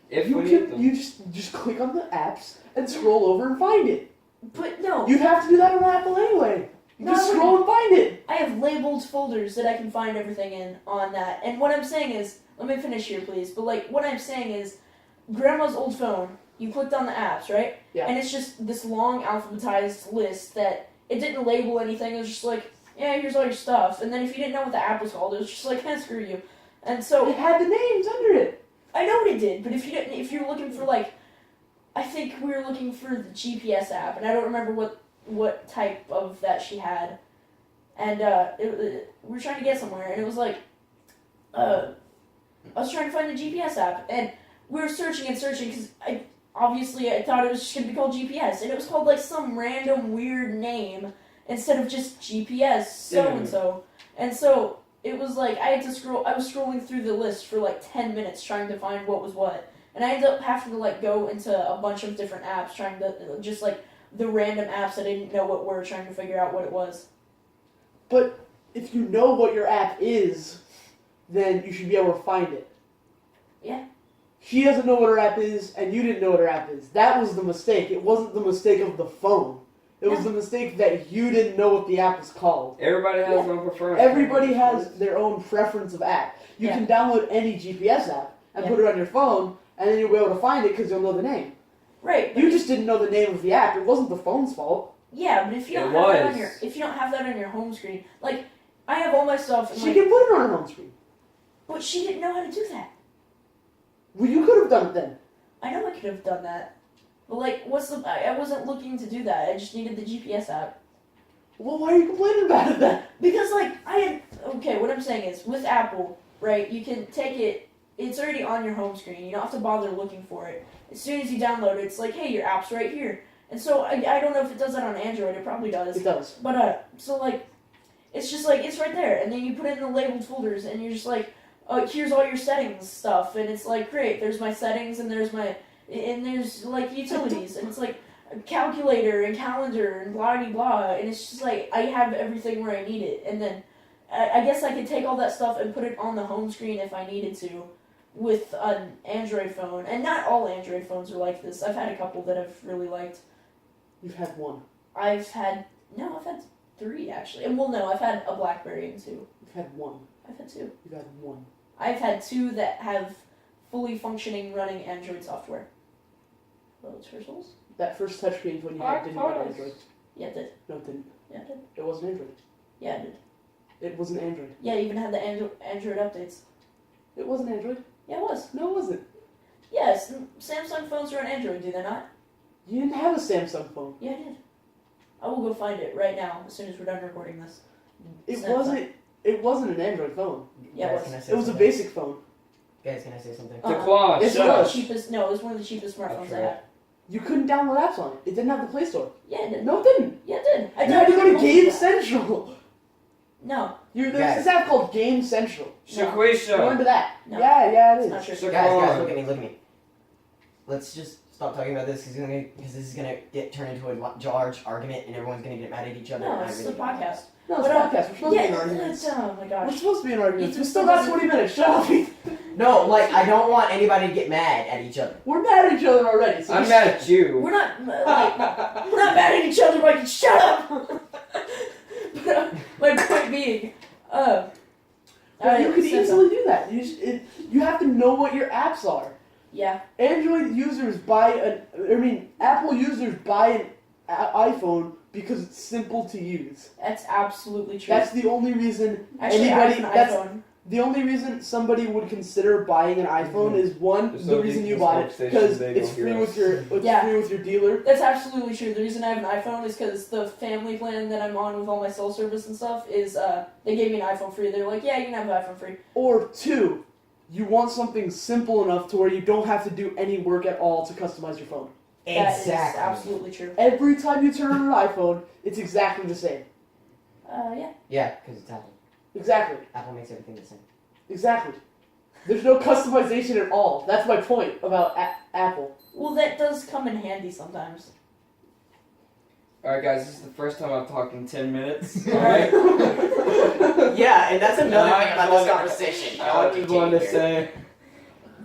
If You we need can them. you just click on the apps and scroll over and find it. But no, You'd have to do that on Apple anyway. You No, just I scroll and find it. I have labeled folders that I can find everything in on that. And what I'm saying is, let me finish here, please. But like, what I'm saying is, Grandma's old phone. You clicked on the apps, right? Yeah. And it's just this long alphabetized list that it didn't label anything. It was just like, yeah, here's all your stuff. And then if you didn't know what the app was called, it was just like, screw you. And so It had the names under it. I know what it did, but if you were looking for like, I think we were looking for the GPS app, and I don't remember what type of that she had, and we were trying to get somewhere, and it was like, I was trying to find the GPS app, and we were searching because I thought it was just gonna be called GPS, and it was called like some random weird name instead of just GPS so and so, and so. It was like, I was scrolling through the list for like 10 minutes trying to find what was what. And I ended up having to like go into a bunch of different apps trying to, just like the random apps I didn't know what were, trying to figure out what it was. But if you know what your app is, then you should be able to find it. Yeah. She doesn't know what her app is, and you didn't know what her app is. That was the mistake. It wasn't the mistake of the phone. It was the mistake that you didn't know what the app was called. Everybody has their own preference. Everybody has their own preference of app. You can download any GPS app and put it on your phone, and then you'll be able to find it because you'll know the name. Right. You just didn't know the name of the app. It wasn't the phone's fault. Yeah, but if you don't have that on your home screen, like I have all my stuff. She can put it on her home screen. But she didn't know how to do that. Well, you could have done it then. I know I could have done that. But like, I wasn't looking to do that. I just needed the GPS app. Well, why are you complaining about it then? Because like what I'm saying is with Apple, right? You can take it. It's already on your home screen. You don't have to bother looking for it. As soon as you download it, it's like, hey, your app's right here. And so I don't know if it does that on Android. It probably does. It does. But so like, it's just like it's right there, and then you put it in the labeled folders, and you're just like, here's all your settings stuff, and it's like, great. There's my settings, and there's like utilities, and it's like a calculator and calendar and blah blah blah, and it's just like I have everything where I need it, and then I guess I could take all that stuff and put it on the home screen if I needed to, with an Android phone, and not all Android phones are like this. I've had a couple that I've really liked. You've had one. I've had 3 actually, and well, no, I've had a BlackBerry and 2. You've had one. I've had 2. You've had one. I've had 2 that have fully functioning running Android software. Hello, Turtles? That first touchscreen when you had didn't run Android. Yeah, it did. No, it didn't. Yeah, it did. It wasn't Android. Yeah, it did. It wasn't Android. Yeah, it even had the Android updates. It wasn't Android. Yeah, it was. No, it wasn't. Yes, Samsung phones run Android, do they not? You didn't have a Samsung phone. Yeah, I did. I will go find it right now as soon as we're done recording this. It wasn't an Android phone. Yeah, Guys, it can I was. say It was a something? basic phone. Guys, can I say something? The claw, Yes, it shut was. up. It was one of the cheapest smartphones I had. You couldn't download apps on it. It didn't have the Play Store. Yeah, it did. No, it didn't. Yeah, it did. You had to go to Game that. Central. No. There's Guys. this app called Game Central. Go Shaquisha. into that. No. Yeah, it It's is. not true. So Guys, come on. look at me. Let's just stop talking about this because this is gonna get turned into a large argument and everyone's gonna get mad at each other. No, and I it's really a don't want podcast. No, it's a But, podcast. We're supposed to be in arguments. Oh my We're gosh. supposed to be in arguments. We Ethan still got doesn't- 20 minutes. Shut up. that. No, like I don't want anybody to get mad at each other. We're mad at each other already. So I'm mad at you. We're not mad at each other, Mike. Shut up. But, my point being, But you could easily do that. You have to know what your apps are. Yeah. Android users Apple users buy an iPhone because it's simple to use. That's absolutely true. That's the only reason Actually, I have an iPhone. the only reason somebody would consider buying an iPhone is one, There's the no reason you decent bought it, station, because they it's don't free hear with us. free with your dealer. That's absolutely true. The reason I have an iPhone is because the family plan that I'm on with all my cell service and stuff is they gave me an iPhone free. They're like, yeah, you can have an iPhone free. Or two, you want something simple enough to where you don't have to do any work at all to customize your phone. That is absolutely true. Every time you turn on an iPhone, it's exactly the same. Yeah. Yeah, because it's Apple. Exactly. Apple makes everything the same. Exactly. There's no customization at all. That's my point about Apple. Well, that does come in handy sometimes. Alright guys, this is the first time I've talked in 10 minutes. Alright? Yeah, and that's another No, thing about this conversation. I just wanted to say,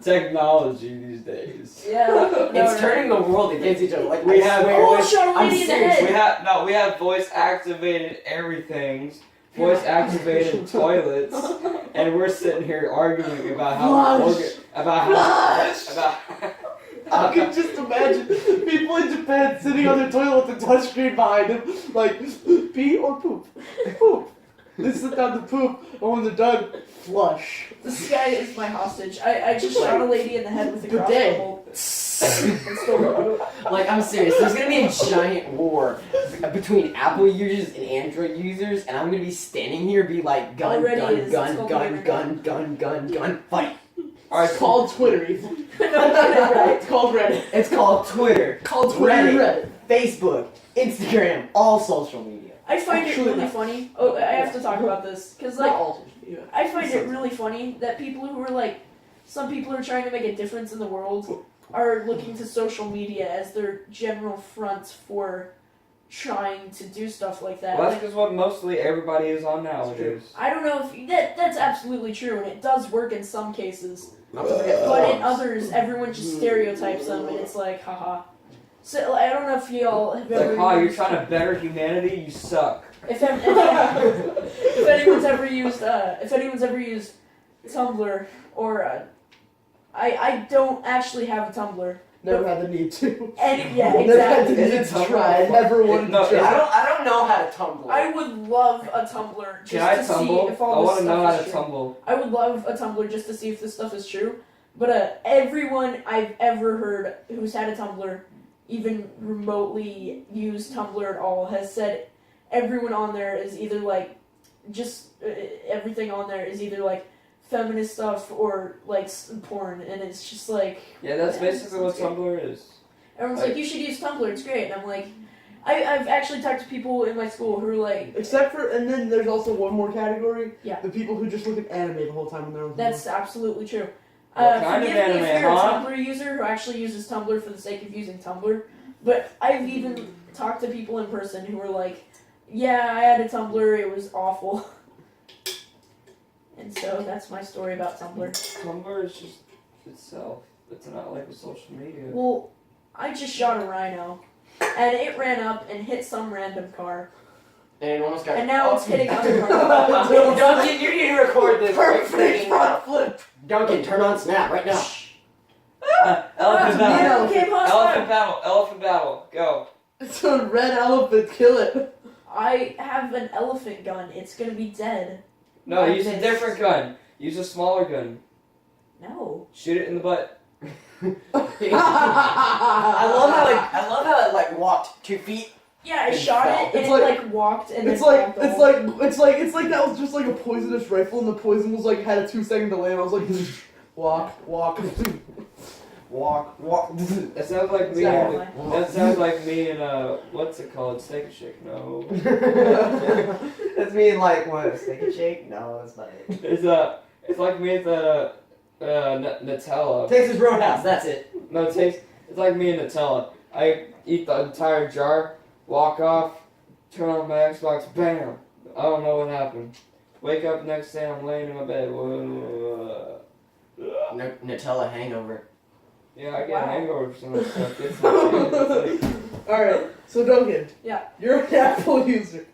technology these days. Yeah. It's turning the world against each other. Like We I have swear, Oh, voice- shot a I'm lady in the serious, head. We have voice activated everything's, voice activated toilets, and we're sitting here arguing about how I can just imagine people in Japan sitting on their toilet with the touchscreen behind them, like, pee or poop? Poop. They sit down to poop, and when they're done, flush. This guy is my hostage. I just shot a lady in the head with a Good crossbow day. bolt. And still like I'm serious. There's gonna be a giant war between Apple users and Android users, and I'm gonna be standing here, be like, gun, Already gun, is. gun, It's called gun, Twitter. gun, gun, gun, gun, fight. Alright, it's called Twitter, Ethan. It's called Reddit. It's called Twitter, Called Twitter and Reddit. Facebook, Instagram, all social media. I find it Actually, really no. funny. Oh, I have to talk about this because Not like all social media. I find it really funny that people who are like, some people who are trying to make a difference in the world are looking to social media as their general front for trying to do stuff like that. Well, Like, that's just what mostly everybody is on nowadays. I don't know if that's absolutely true, and it does work in some cases, Not to forget but in blogs. others, everyone just stereotypes them, and it's like, haha. So I don't know if y'all have It's ever. like, hi, you're used- trying to better humanity, you suck. If anyone's ever used Tumblr or I don't actually have a Tumblr. Never had the need to. Yeah, Never had the exactly. Is need it to Tumblr? try. Never wanted No, to is try. I don't know how to Tumblr. I would love a Tumblr just Can I to see tumble? if I all want this to know stuff how is to true. tumble. I would love a Tumblr just to see if this stuff is true. But everyone I've ever heard who's had a Tumblr, even remotely used Tumblr at all, has said everyone on there is either like, just everything on there is either like feminist stuff or like porn, and it's just like Yeah, that's Yeah, basically what sounds Tumblr is. everyone's Like- like, you should use Tumblr, it's great, and I'm like, I've actually talked to people in my school who are like, Except for, and then there's also one more category. Yeah. The people who just look at anime the whole time when they're on that's absolutely true. What kind of Forgive me anime, if you're huh? a Tumblr user who actually uses Tumblr for the sake of using Tumblr, but I've even talked to people in person who were like, yeah, I had a Tumblr, it was awful. And so that's my story about Tumblr. Tumblr is just itself. It's not like a social media. Well, I just shot a rhino, and it ran up and hit some random car, And it almost got. and now it's hitting other cars. Duncan, you need to record this. Perfect front flip. Duncan, turn on Snap right now. Elephant Ah, battle. okay, pause Elephant time. battle. Elephant battle. Go. It's a red elephant. Kill it. I have an elephant gun. It's gonna be dead. No, I use a missed. different gun. Use a smaller gun. No. Shoot it in the butt. I love how it like walked 2 feet. Yeah, I It shot fell. it, and It's it like walked, and It's then like walked it's off. like that was just like a poisonous rifle, and the poison was like had a 2-second delay, and I was like, walk. Walk. That sounds like me. Exactly. That sounds like me and what's it called? Steak and Shake. No. That's me and like what? Steak and Shake? No, that's not it. It's like me with Nutella. Texas Roadhouse. That's it. No, it's like me and Nutella. I eat the entire jar, walk off, turn on my Xbox, bam. I don't know what happened. Wake up next day, I'm laying in my bed. Whoa. Nutella hangover. Yeah, I get Wow. a hangover from some of that stuff. It's like, All right, so Duncan. Yeah. You're an Apple user.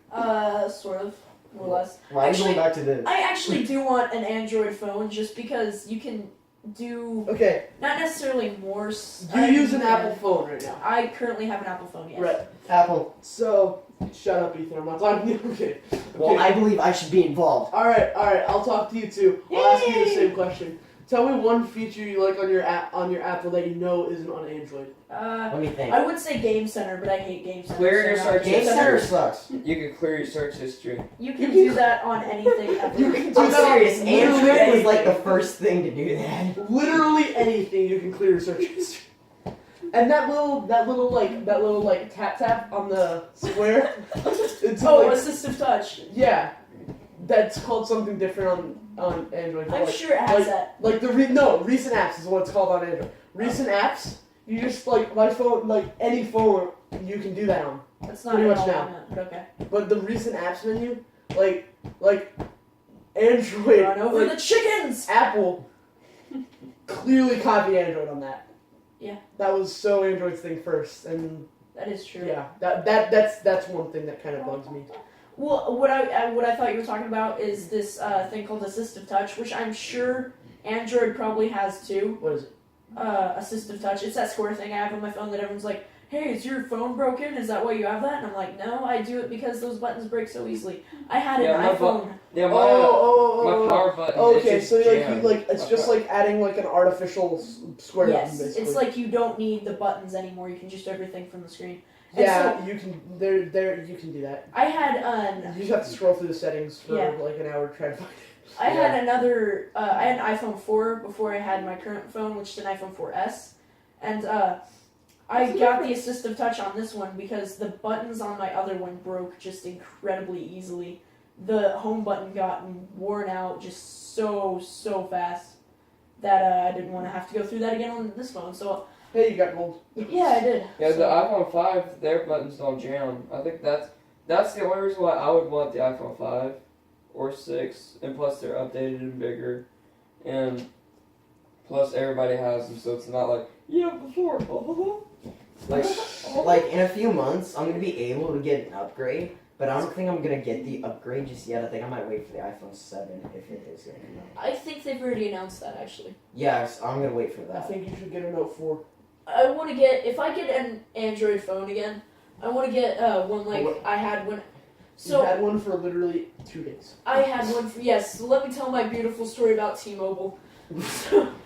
Sort of, more or less. Why are you Actually- going back to this? I actually do want an Android phone just because you can do Okay, not necessarily more. you use an Apple phone right now. I currently have an Apple phone. Yes. Right. Apple. So, shut up, Ethan. I'm not talking to you. Okay. Well, I believe I should be involved. Alright, I'll talk to you too. I'll ask you the same question. Tell me one feature you like on your Apple that you know isn't on Android. Let me think. I would say Game Center, but I hate Game Center. Clear your so search Game history. Center sucks. You can clear your search history. You can do that on anything ever. You can do I'm that on serious. literally Android was anything. like the first thing to do that. Literally anything you can clear your search history. And that little tap on the square. It's Oh, like, assistive touch. yeah, that's called something different on Android. but I'm like, sure it has like- that. Like recent apps is what it's called on Android. Recent apps, you just like my phone, like any phone, you can do that on. That's not pretty at much all now. on that, but okay. But the recent apps menu, like Android, Run over like, the chickens! Apple clearly copied Android on that. Yeah. That was so Android's thing first, and That is true. yeah, that's one thing that kind of bugs me. Well, what I thought you were talking about is this thing called assistive touch, which I'm sure Android probably has too. What is it? Assistive touch. It's that square thing I have on my phone that everyone's like, "Hey, is your phone broken? Is that why you have that?" And I'm like, "No, I do it because those buttons break so easily." I had an Yeah, my iPhone. Yeah, my Oh. power button. Okay, it's so just like jammed. you it's just like adding like an artificial square Yes, button, basically. it's like you don't need the buttons anymore. You can just do everything from the screen. And yeah, you can you can do that. I had You just have to scroll through the settings for Yeah. like an hour to try to find it. I had another. I had an iPhone 4 before I had my current phone, which is an iPhone 4S, and I got the assistive touch on this one because the buttons on my other one broke just incredibly easily. The home button got worn out just so fast that I didn't want to have to go through that again on this phone. So Hey, you got gold. yeah, I did. Yeah, So- the iPhone 5, their buttons don't jam. I think that's the only reason why I would want the iPhone 5 or 6, and plus they're updated and bigger, and plus everybody has them, so it's not like, yeah, before, blah, blah, blah. Like in a few months, I'm gonna be able to get an upgrade, but I don't think I'm gonna get the upgrade just yet. I think I might wait for the iPhone 7 if it is gonna come out. I think they've already announced that actually. Yes, I'm gonna wait for I that. think you should get a Note 4. I want to get, if I get an Android phone again, I want to get one like I had when. So You had one for literally 2 days. I had one for, yes. So let me tell my beautiful story about T-Mobile.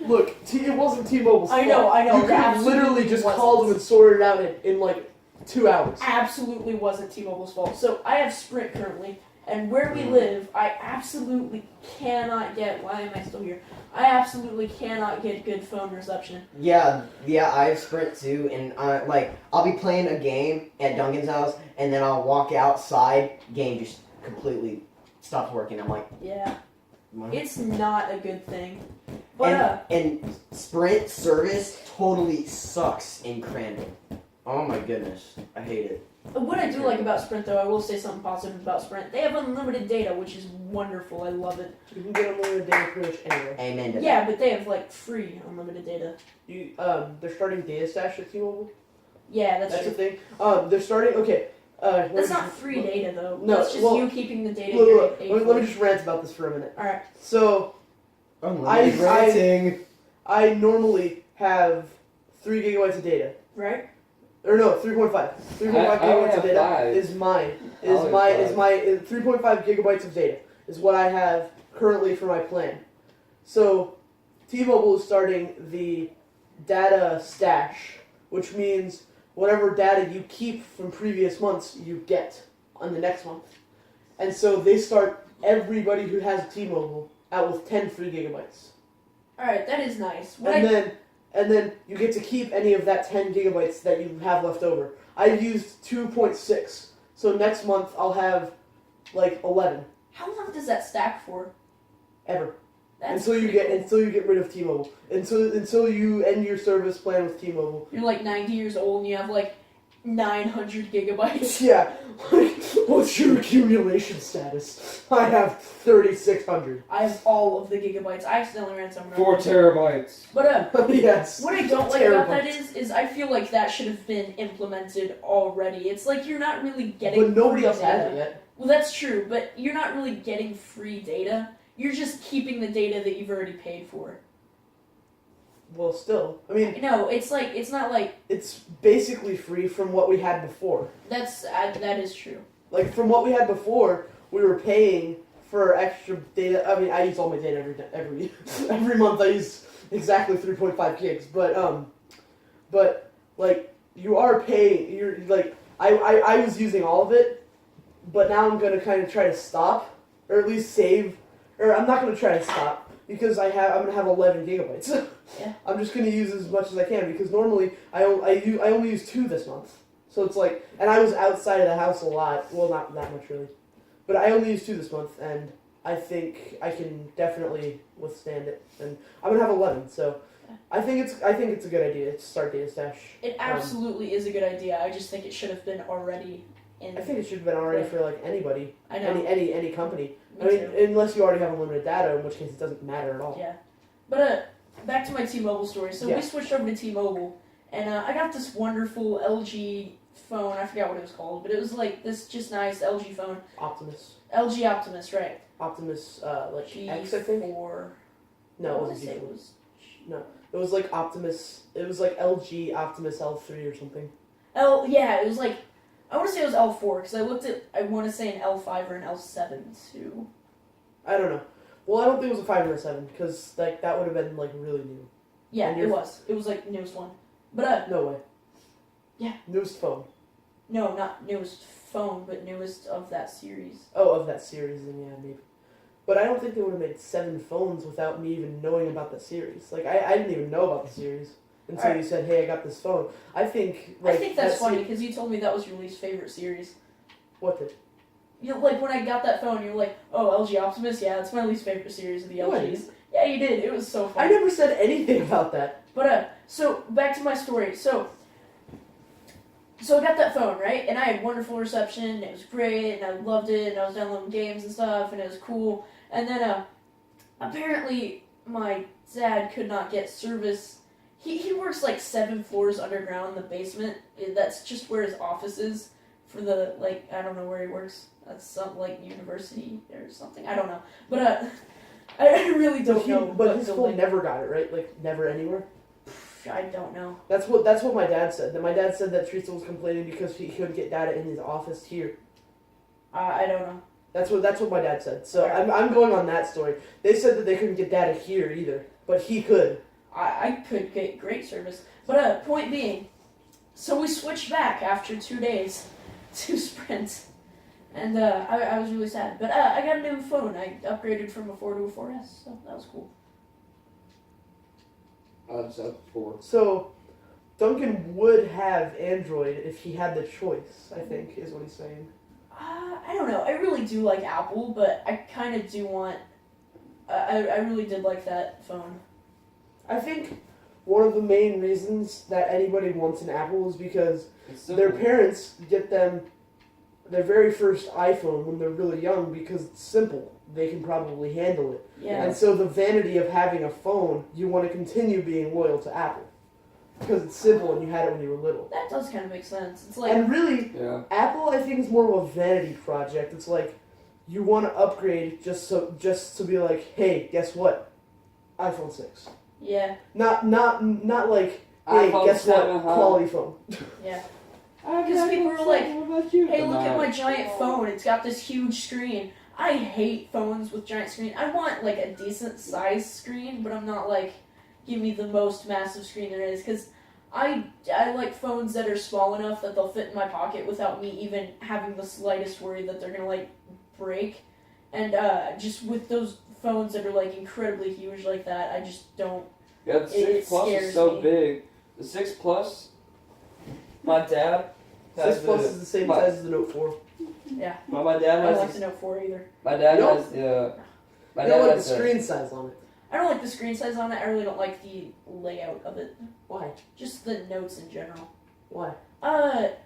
Look, it wasn't T-Mobile's fault. I know. You could have absolutely literally just wasn't. called them and sorted it out in like 2 hours. Absolutely wasn't T-Mobile's fault. So I have Sprint currently, and where we live, I absolutely cannot get. Why am I still here? I absolutely cannot get good phone reception. Yeah, I have Sprint too, and I'll be playing a game at Duncan's house, and then I'll walk outside, game just completely stops working. I'm like, Yeah, what? it's not a good thing. But and Sprint service totally sucks in Crandall. Oh my goodness, I hate it. what I do like about Sprint, though, I will say something positive about Sprint. They have unlimited data, which is wonderful. I love it. You can get unlimited data pretty much anywhere. Amen to Yeah, but they have like free unlimited data. They're starting data stash at T-Mobile. Yeah, That's true. the thing. They're starting. Okay. That's not free data though. No, That's just well, you keeping the data. Look, you're look, getting let, paid me, let for. me just rant about this for a minute. All right. So Unlimited I- ranting. I normally have 3 gigabytes of data. Right. Or no, 3.5. 3.5 I only gigabytes of have data 5. is mine. I only have 3.5 gigabytes of data is what I have currently for my plan. So T-Mobile is starting the data stash, which means whatever data you keep from previous months you get on the next month. And so they start everybody who has T-Mobile out with 10 free gigabytes. All right. That is nice. And then you get to keep any of that 10 gigabytes that you have left over. I've used 2.6, so next month I'll have like 11 How long does that stack for? ever That's until you pretty get cool. rid of T-Mobile. Until you end your service plan with T-Mobile. You're like 90 years old and you have like 900 gigabytes. Yeah. Like, what's your accumulation status? I have 3,600. I have all of the gigabytes. I accidentally ran some. 4 terabytes. But Yes. what I don't like about that Terabytes. is I feel like that should have been implemented already. It's like you're not really getting. But nobody free else has data. it yet. Well, that's true, but you're not really getting free data. You're just keeping the data that you've already paid for. Well, still, I mean, No, it's like it's not like it's basically free from what we had before. that is true. Like from what we had before, we were paying for extra data. I mean, I use all my data every month. I use exactly 3.5 gigs, but like you are paying. You're like I was using all of it, but now I'm gonna kind of try to stop, or at least save, or I'm not gonna try to stop because I'm gonna have 11 gigabytes. Yeah. I'm just gonna use as much as I can because normally I only use 2 this month. So it's like, and I was outside of the house a lot. Well, not that much really, but I only used 2 this month, and I think I can definitely withstand it. And I'm gonna have 11, so I think it's a good idea to start Data Stash. It absolutely is a good idea. I just think it should have been already in. I think it should have been already for like anybody, I know. any company. Me I mean, too. unless you already have unlimited data, in which case it doesn't matter at all. Yeah. But back to my T-Mobile story. So Yeah. we switched over to T-Mobile, and I got this wonderful LG phone. I forgot what it was called, but it was like this just nice LG phone. Optimus, LG Optimus, right? like G4. X, I think. No, I it want to wasn't say it G4. was. It was like Optimus. It was like LG Optimus L3 or something. Yeah, it was like. I want to say it was L4 because I looked at. I want to say an L5 or an L7 too. I don't know. Well, I don't think it was a 5 or a 7 because like that would have been like really new. Yeah, And it was. It was like newest one. But No way. Yeah. Newest phone. no, not newest phone, but newest of that series. Oh, of that series, then yeah, maybe. But I don't think they would have made 7 phones without me even knowing about the series. Like I didn't even know about the series until Alright. you said, "Hey, I got this phone." I think That's that funny because you told me that was your least favorite series. What did? You know, like when I got that phone, you were like, "Oh, LG Optimus, yeah, it's my least favorite series of the No, I LGs." didn't. Yeah, you did. It was so I fun. never said anything about that. But so back to my story. So I got that phone, right? And I had wonderful reception. It was great, and I loved it. And I was downloading games and stuff, and it was cool. And then apparently my dad could not get service. He works like 7 floors underground in the basement. That's just where his office is for the, like, I don't know where he works. That's some, like, university or something. I don't know. But I really don't know. But what his phone building. never got it right. Like never anywhere. I don't know. That's what my dad said. That my dad said that Teresa was complaining because he couldn't get data in his office here. I don't know. That's what my dad said. So Alright. I'm going on that story. They said that they couldn't get data here either, but he could. I could get great service. But point being, so we switched back after 2 days to Sprint. And I was really sad. But I got a new phone. I upgraded from a 4 to a 4S, so that was cool. I just have 4. So Duncan would have Android if he had the choice. I think is what he's saying. I don't know. I really do like Apple, but I kind of do want... I really did like that phone. I think one of the main reasons that anybody wants an Apple is because their parents get them their very first iPhone when they're really young because it's simple. They can probably handle it. Yeah. And so the vanity of having a phone, you want to continue being loyal to Apple. Because it's simple and you had it when you were little. That does kind of make sense. It's like... And really, Yeah. Apple I think is more of a vanity project. It's like you want to upgrade just to be like, hey, guess what? iPhone 6. Yeah. Not like, hey, iPhone guess 7, what? huh? Quality phone. Yeah. Because people were like, hey, look at my giant phone. phone. It's got this huge screen. I hate phones with giant screen. I want, like, a decent size screen, but I'm not, like, give me the most massive screen there is. Because I like phones that are small enough that they'll fit in my pocket without me even having the slightest worry that they're going to, like, break. And just with those phones that are, like, incredibly huge like that, I just don't. Yeah, the 6 Plus scares is so me. big. The 6 Plus, my dad has 6 Plus is the same my- size as the Note 4. Yeah. my dad I don't has like the Note 4 either. my dad You don't- has the my I dad don't like the has the- screen size on it. I don't like the screen size on it. I really don't like the layout of it. Why? Just the notes in general. Why?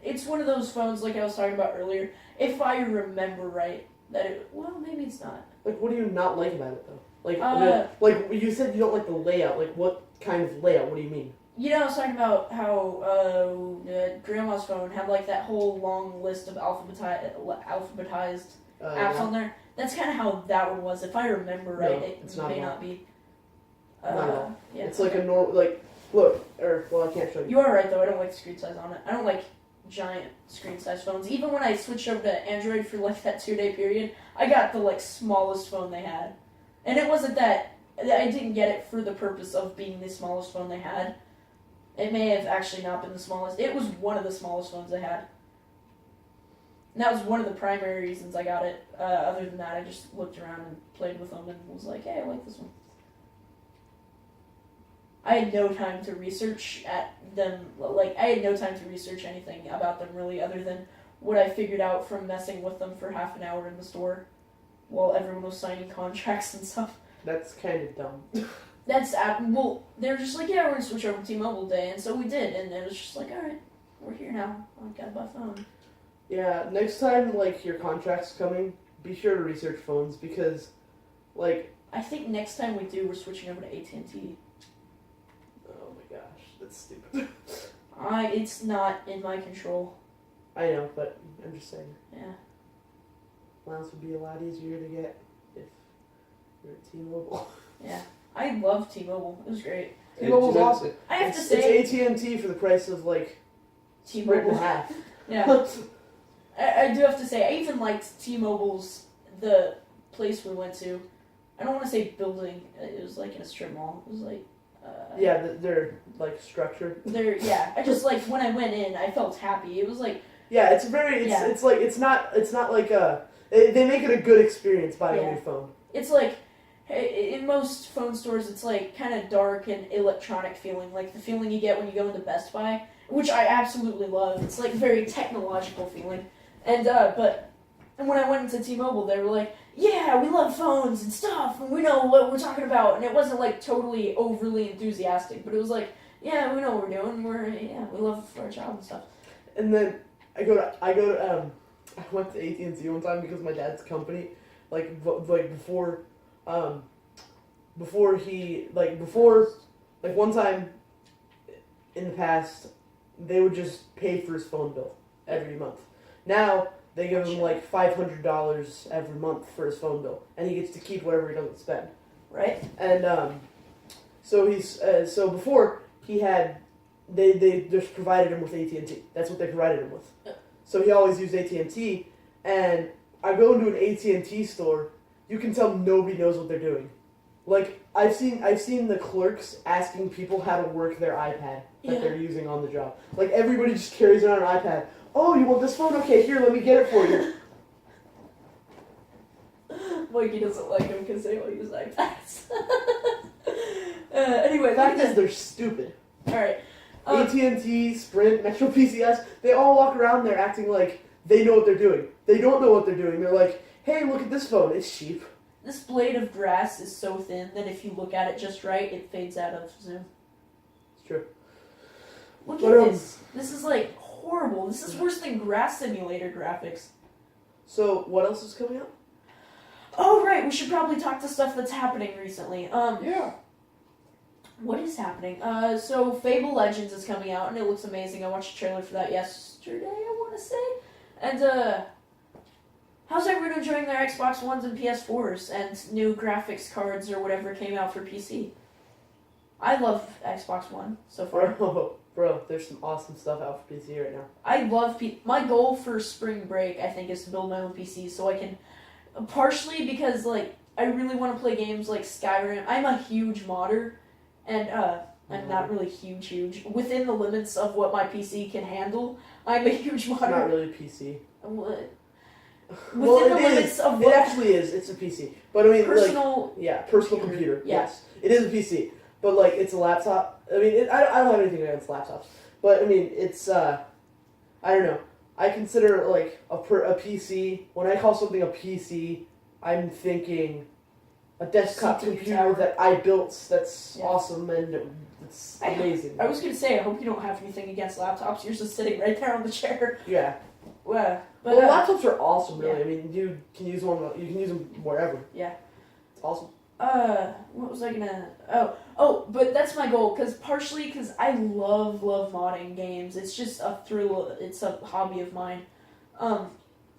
It's one of those phones like I was talking about earlier. If I remember right, that it, well, maybe it's not. Like, what do you not like about it, though? Like, like you said you don't like the layout. Like, what kind of layout? What do you mean? You know, I was talking about how Grandma's phone had like that whole long list of alphabetized apps Yeah. on there. That's kind of how that one was. If I remember right, No, it it's not may at all. not be. Not at all. Yeah. It's like a normal, like, look, or, well, I can't show you. You are right though. I don't like the screen size on it. I don't like giant screen size phones. Even when I switched over to Android for like that 2-day period, I got the like smallest phone they had, and it wasn't that I didn't get it for the purpose of being the smallest phone they had. It may have actually not been the smallest. It was one of the smallest phones they had. And that was one of the primary reasons I got it. Other than that, I just looked around and played with them and was like, hey, I like this one. I had no time to research at them. Like, I had no time to research anything about them really, other than what I figured out from messing with them for half an hour in the store while everyone was signing contracts and stuff. That's kind of dumb. Well, they were just like, yeah, we're gonna switch over to T-Mobile Day, and so we did, and it was just like, alright, we're here now. I gotta buy a phone. Yeah, next time, like, your contract's coming, be sure to research phones, because, like... I think next time we do, we're switching over to AT&T. Oh my gosh, that's stupid. It's not in my control. I know, but I'm just saying. Yeah. Plans would be a lot easier to get if you're at T-Mobile. Yeah. I love T-Mobile. It was great. T-Mobile's awesome. I have to say... It's AT&T for the price of, like, T-Mobile. Sprint and a half. Yeah. I do have to say, I even liked T-Mobile's, the place we went to. I don't want to say building. It was like in a strip mall. It was like... yeah, they're, like, structured. I just, like, when I went in, I felt happy. It was like... Yeah, it's not like a... They make it a good experience buying a new phone. It's like... In most phone stores, it's like kind of dark and electronic feeling, like the feeling you get when you go into Best Buy, which I absolutely love. It's like very technological feeling. And when I went into T-Mobile, they were like, yeah, we love phones and stuff, and we know what we're talking about. And it wasn't like totally overly enthusiastic, but it was like, yeah, we know what we're doing. We love our job and stuff. And then I went to AT&T one time because my dad's company, one time in the past, they would just pay for his phone bill every month. Now they give him like $500 every month for his phone bill, and he gets to keep whatever he doesn't spend. Right? And so before he had, they just provided him with AT&T. That's what they provided him with. So he always used AT&T, and I go into an AT&T store. You can tell nobody knows what they're doing. Like, I've seen the clerks asking people how to work their iPad that they're using on the job. Like, everybody just carries around an iPad. Oh, you want this phone? Okay, here, let me get it for you. Mikey doesn't like him because they all use iPads. Anyway, The fact is, they're stupid. Alright. AT&T, Sprint, Metro PCS, they all walk around there acting like they know what they're doing. They don't know what they're doing. They're like, hey, look at this phone. It's cheap. This blade of grass is so thin that if you look at it just right, it fades out of zoom. It's true. Look at this. This is like horrible. This is worse than Grass Simulator graphics. So, what else is coming out? Oh, right. We should probably talk to stuff that's happening recently. Yeah. What is happening? So Fable Legends is coming out, and it looks amazing. I watched a trailer for that yesterday, I want to say. And, how's everyone enjoying their Xbox Ones and PS4s and new graphics cards or whatever came out for PC? I love Xbox One so far. Bro, there's some awesome stuff out for PC right now. I love my goal for spring break, I think, is to build my own PC so I can, partially because, like, I really want to play games like Skyrim. I'm a huge modder, and, I'm not really huge. Within the limits of what my PC can handle, I'm a huge modder. It's not really PC. What? Well, Within the limits of what... It actually is. It's a PC. But I mean, personal... like, personal computer. Yeah. Yes. It is a PC. But, like, it's a laptop. I mean, I don't have anything against laptops. But, I mean, it's, I don't know. I consider, like, a PC, when I call something a PC, I'm thinking a desktop CPU computer tower. that I built that's awesome and it's amazing. I was going to say, I hope you don't have anything against laptops. You're just sitting right there on the chair. Yeah. But, laptops are awesome, really. yeah. I mean, you can use them wherever. Yeah. It's awesome. What was I gonna... Oh, but that's my goal, partially because I love modding games. It's just a thrill, it's a hobby of mine.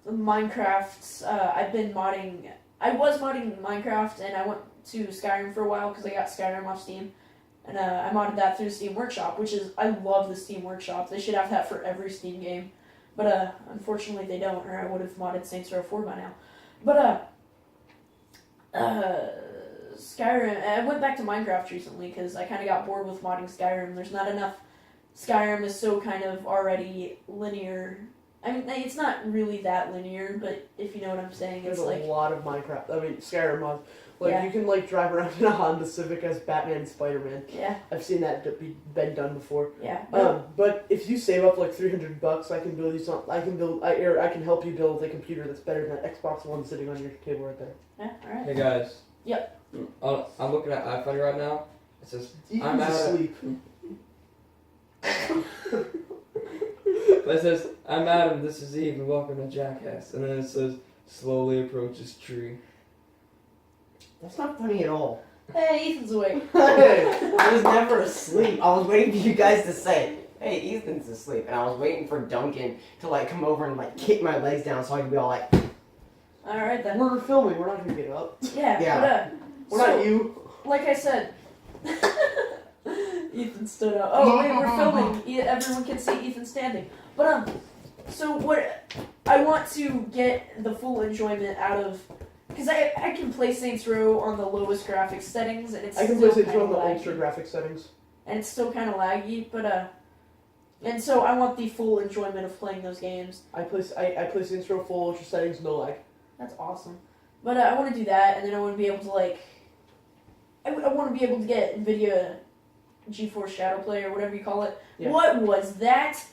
Minecraft, I've been modding... I was modding Minecraft, and I went to Skyrim for a while because I got Skyrim off Steam, and I modded that through Steam Workshop, which is I love the Steam Workshop. They should have that for every Steam game, but unfortunately they don't, or I would have modded Saints Row 4 by now. But Skyrim. I went back to Minecraft recently because I kind of got bored with modding Skyrim. There's not enough. Skyrim is so kind of already linear. I mean, it's not really that linear, but if you know what I'm saying, There's it's like a lot of Minecraft. I mean, Skyrim mods. Like Yeah. you can like drive around in a Honda Civic as Batman and Spider-Man. yeah, I've seen that been done before. yeah. But if you save up like $300, I can build you some. I can help you build a computer that's better than that Xbox One sitting on your table right there. Yeah, all right. Hey guys. Yep. I'm looking at iFunny right now. It says I'm Ethan's out of- asleep. But it says, I'm Adam, this is Eve, and welcome to Jackass. And then it says, slowly approaches tree. That's not funny at all. Hey, Ethan's awake. I was never asleep. I was waiting for you guys to say, hey, Ethan's asleep. And I was waiting for Duncan to like come over and like kick my legs down so I could be all like, All right then. We're filming. We're not gonna get up. Yeah, Yeah. but We're so, not you. like I said, Ethan stood up. Oh wait, we're filming. Everyone can see Ethan standing. But so what? I want to get the full enjoyment out of, because I can play Saints Row on the lowest graphics settings, and it's I can play still Saints Row on kinda the laggy. ultra graphic settings. And it's still kind of laggy, but and so I want the full enjoyment of playing those games. I play Saints Row full ultra settings, no lag. That's awesome. But I want to do that, and then I want to be able to like, I want to be able to get NVIDIA GeForce Shadow Play or whatever you call it. Yeah. What was that?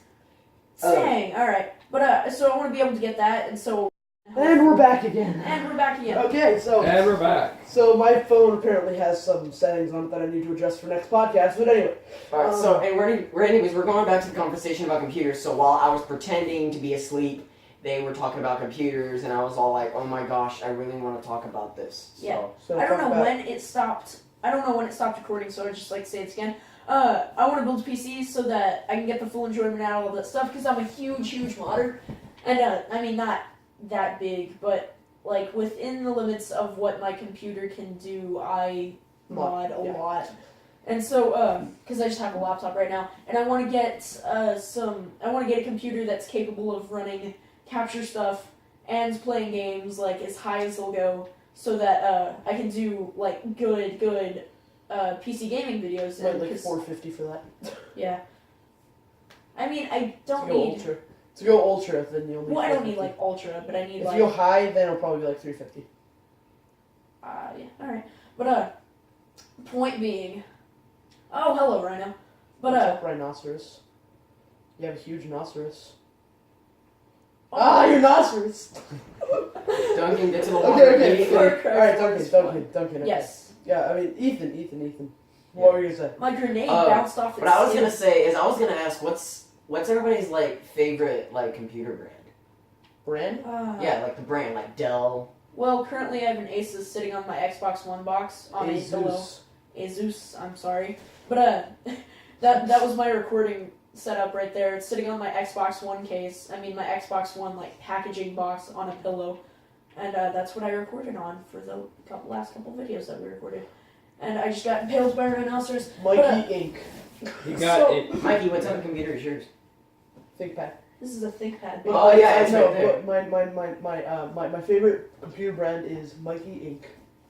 Dang. All right. But so I want to be able to get that, and so. And we're back again. And we're back again. Okay, so And we're back. my phone apparently has some settings on it that I need to adjust for next podcast. But anyway, alright, so, and we're going back to the conversation about computers. So while I was pretending to be asleep, they were talking about computers, and I was all like, oh my gosh, I really want to talk about this. So. Yeah. so I don't talk know about- when it stopped. I don't know when it stopped recording, so I just like say it again. I want to build PCs so that I can get the full enjoyment out of all that stuff because I'm a huge modder, and I mean not that big, but like within the limits of what my computer can do, I mod a Yeah. lot. And so, because I just have a laptop right now, and I want to get I want to get a computer that's capable of running capture stuff and playing games like as high as they'll go, so that I can do like good PC gaming videos. Like, And like 'cause- $450 for that. yeah. I mean, I don't to go need. ultra. To go ultra, then you'll need. Well, I don't need $450. like ultra, but I need If like. you go high, then it'll probably be like $350. Yeah. All right. But point being. Oh, hello, Rhino. But What's up, rhinoceros? You have a huge rhinoceros. oh, Ah, your rhinoceros! Duncan, get to the Okay, water. okay. immediately. Alright, Duncan. Okay. Yes. Yeah, I mean, Ethan. What were you gonna say? My grenade Oh, bounced off. What I was gonna say is I was gonna ask what's everybody's like favorite like computer brand? Brand? Yeah, like the brand, like Dell. Well, currently I have an Asus sitting on my Xbox One box on a pillow. Asus. Asus, I'm sorry. But that was my recording setup right there. It's sitting on my Xbox One case. I mean my Xbox One like packaging box on a pillow. And that's what I recorded on for the last couple videos that we recorded. And I just got impaled by a rhinoceros. Mikey But, Inc. You got So- it. Mikey, what type of computer is yours? ThinkPad. This is a ThinkPad. But Oh, yeah, it's I know, right there. but my favorite computer brand is Mikey Inc.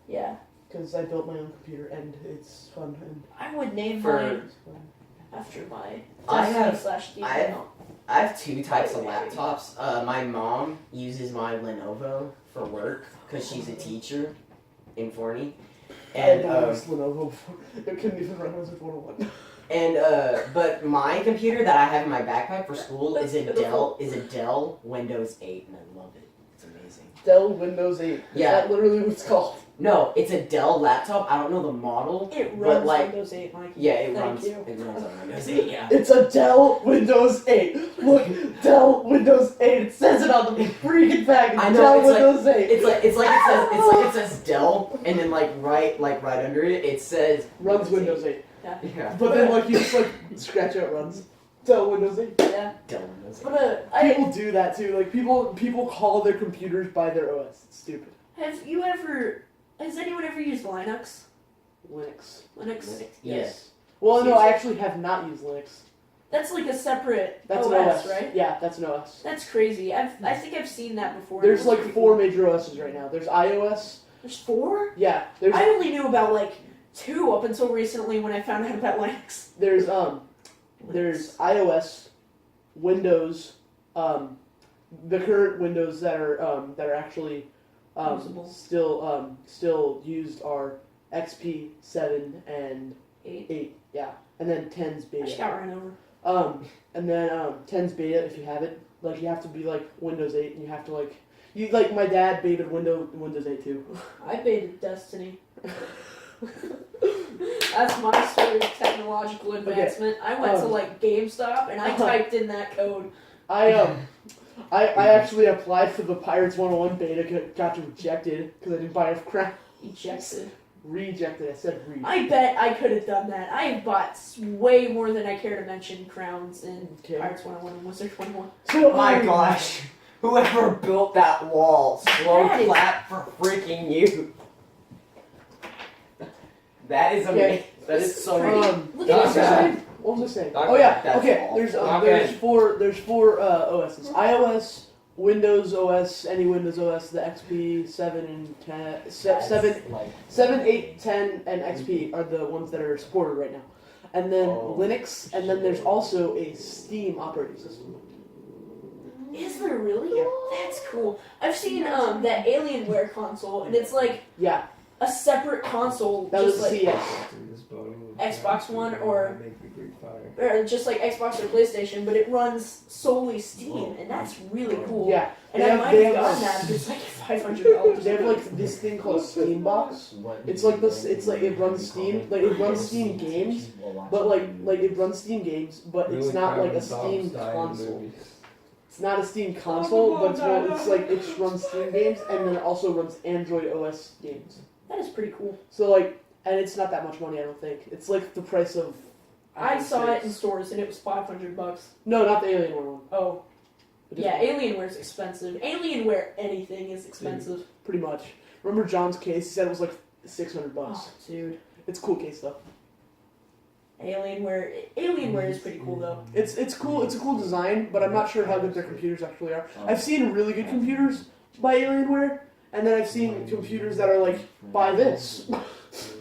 Yeah. Because I built my own computer and it's fun and I would name For- mine it's fun. after my I have- Destiny/Deep I have- account. I have two types of laptops. My mom uses my Lenovo for work because she's a teacher in Forney. And I used Lenovo before. It couldn't even run as a 401. but my computer that I have in my backpack for school is a Dell Windows 8, and I love it. It's amazing. Dell Windows 8. Is Yeah. that literally what it's called? No, it's a Dell laptop. I don't know the model. It But, runs like, Windows 8, Mikey. Yeah, it Thank runs. you. It runs on Windows 8. Yeah. It's a Dell Windows 8. Look, Dell Windows 8. It says it on the freaking package. I know, Dell it's like- Windows 8. It's like it says Dell, and then like right under it says Runs Windows 8. Yeah. But then like you just like scratch out runs. Dell Windows 8. Yeah. Dell Windows 8. But People do that too. Like people call their computers by their OS. It's stupid. have you ever Has anyone ever used Linux? Linux. Linux? Yes. Well, no, I actually have not used Linux. That's like a separate That's OS, an OS, right? Yeah, that's an OS. That's crazy. I think I've seen that before. There's It like looks pretty 4 cool. major OSs right now. There's iOS. There's 4? Yeah, there's I only knew about like 2 up until recently when I found out about Linux. there's iOS, Windows, the current Windows that are actually Usable. still used are XP 7 and 8. 8. Yeah, and then 10's I just beta. got run over. And then 10's beta if you have it. Like you have to be like Windows 8, and you have to like my dad baited Windows 8 too. I baited Destiny. That's my story of technological advancement. I went to like GameStop and I typed in that code. I actually applied for the Pirates 101 beta, got rejected because I didn't buy enough crap. Ejected. Rejected. I said re. I bet I could have done that. I have bought way more than I care to mention crowns in Okay. Pirates 101 and Wizard 21. So, My gosh. Whoever built that wall, slow That is- clap for freaking you. That is amazing. Okay. That is so Look what at was this. I saying? What was I saying? Duncan, Oh yeah. that's Okay. awful. There's four OSs. iOS, Windows OS, any Windows OS, the XP 7 and 10, 7, 8, 10, and XP are the ones that are supported right now. And then Linux, and then there's also a Steam operating system. Is there really? That's cool. I've seen that Alienware console, and it's like Yeah, a separate console, that was just like CS. Xbox One or just like Xbox or PlayStation, but it runs solely Steam, and that's really cool. Yeah, And they I have- might they have have gotten a- that. It's like $500. they have like this thing called Steam Box. It's like this. It's like it runs Steam, like it runs Steam games, but like it runs Steam games, but it's not like a Steam console. It's not a Steam console, but it's like it runs Steam games and then it also runs Android OS games. That is pretty cool. So like, and it's not that much money, I don't think. It's like the price of. I saw it in six. stores, and it was $500. No, not the Alienware one. Oh, A yeah, different Alienware's expensive. Alienware anything is expensive. one. Pretty much. Remember John's case? He said it was like $600. Oh, dude. It's a cool case though. Alienware is pretty cool though. It's cool. It's a cool design, but I'm not sure how good their computers actually are. I've seen really good computers by Alienware, and then I've seen computers that are like, buy this.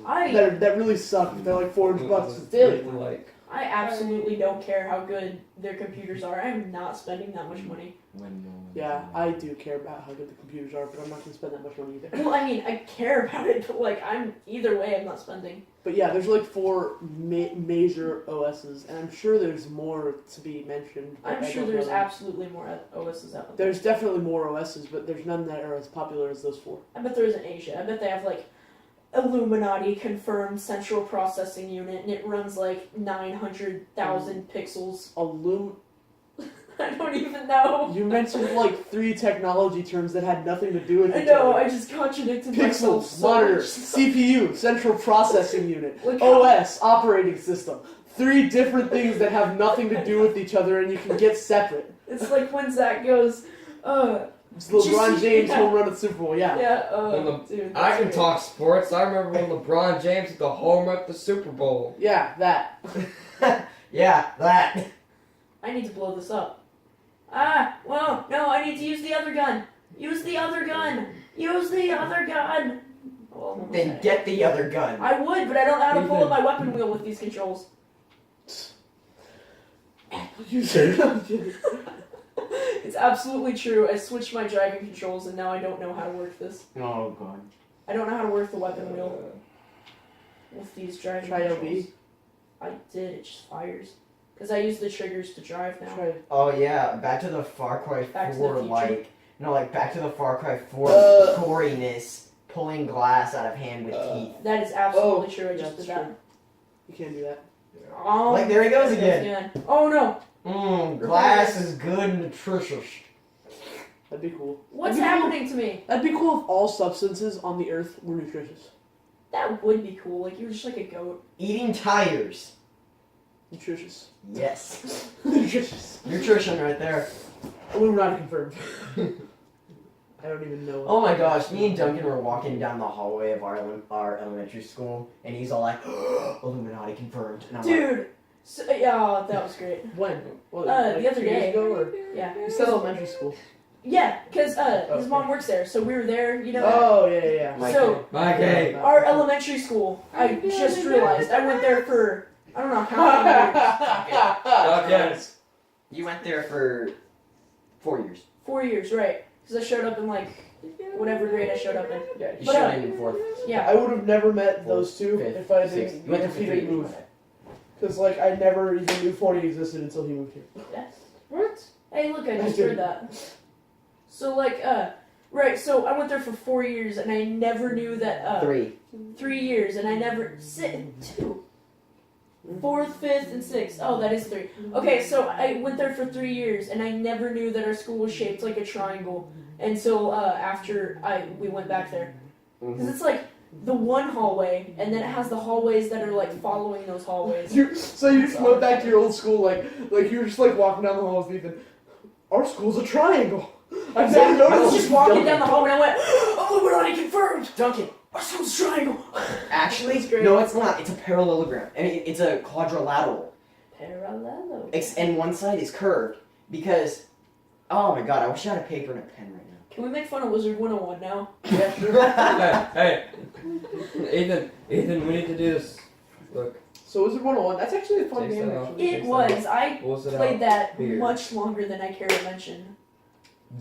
that really suck. They're like $400. It's Alienware. I absolutely don't care how good their computers are. I'm not spending that much money. Yeah, I do care about how good the computers are, but I'm not gonna spend that much money either. Well, I mean, I care about it, but like, either way, I'm not spending. But yeah, there's like 4 major OSs, and I'm sure there's more to be mentioned. but I'm I sure don't there's know them. absolutely more OSs out there. There's definitely more OSs, but there's none that are as popular as those 4. I bet there is in Asia. I bet they have like Illuminati confirmed central processing unit, and it runs like 900,000 pixels. I don't even know. You mentioned like 3 technology terms that had nothing to do with I each know. other. I just contradicted myself Pixels, so monitor, much. CPU, central processing unit, Look how- OS, operating system. 3 different things that have nothing to do with each other, and you can get separate. It's like when Zach goes, It's LeBron Just- James yeah. home run at Super Bowl, yeah. dude. I that's can great. talk sports. I remember when LeBron James hit the home run at the Super Bowl. Yeah, that. Yeah, that. I need to blow this up. Well, no, I need to use the other gun. Use the other gun. Use the other gun. Well, I'm Then almost get the other gun. I would, but I don't know how to pull up my weapon wheel with these controls. You said It's absolutely true. I switched my driving controls, and now I don't know how to work this. Oh god. I don't know how to work the weapon wheel with these driving Try controls. LB. I did. It just fires. Because I use the triggers to drive now. Try it. Oh yeah, Back to the Far Cry Back to the 4 Future. Back to the Far Cry 4 goriness, pulling glass out of hand with teeth. That is absolutely true. I yeah, just that's did that. true. You can't do that. Oh, Like, there he goes there again. Oh no! Glass is good and nutritious. That'd be cool. What's That'd be cool. happening to me? That'd be cool if all substances on the earth were nutritious. That would be cool. Like, you're just like a goat. Eating tires. Nutritious. Yes. Nutritious. Nutrition right there. Illuminati confirmed. I don't even know. Oh my gosh, me and Duncan were walking down the hallway of our elementary school, and he's all like, Illuminati confirmed. And I'm like, Dude, so, yeah, that was great. When? What, The other 2 years day. ago, or Yeah. you said elementary school? Yeah, because his Okay. mom works there, so we were there, you know. Oh yeah. Mikey. So, Mikey. our elementary school, I just realized, I went there for, I don't know how many years. Okay. you went there for 4 years. 4 years, right. Because I showed up in, like, whatever grade I showed up in. Yeah. You But, showed in fourth. Yeah. I would have never met those two Fifth, if I sixth. didn't. You went there if for he 3 didn't years. move. Because like I never even knew Forney existed until he moved here. Yes. What? Hey, look, I I just didn't. heard that. So, like, right, so I went there for 4 years, and I never knew that, 3. 3 years, and I never, 2. 4th, 5th, and 6th. Oh, that is 3. Okay, so I went there for 3 years, and I never knew that our school was shaped like a triangle until, after we went back there. Because it's like the one hallway, and then it has the hallways that are, like, following those hallways. So you just went back to your old school, like you were just like walking down the hall with Ethan. Our school's a triangle. I've never I noticed. was just walking down the hall, and I went, Illuminati confirmed! Duncan, Our school's a triangle! actually, It's great. no, it's not. It's a parallelogram. I mean, it's a quadrilateral. Parallel. And one side is curved because, oh my god, I wish I had a paper and a pen right now. Can we make fun of Wizard 101 now? Yeah, sure. Hey, Ethan, we need to do this. Look, So Wizard 101, that's actually a fun Takes game. that off. Actually. It was. I close it played out. that Here. much longer than I care to mention.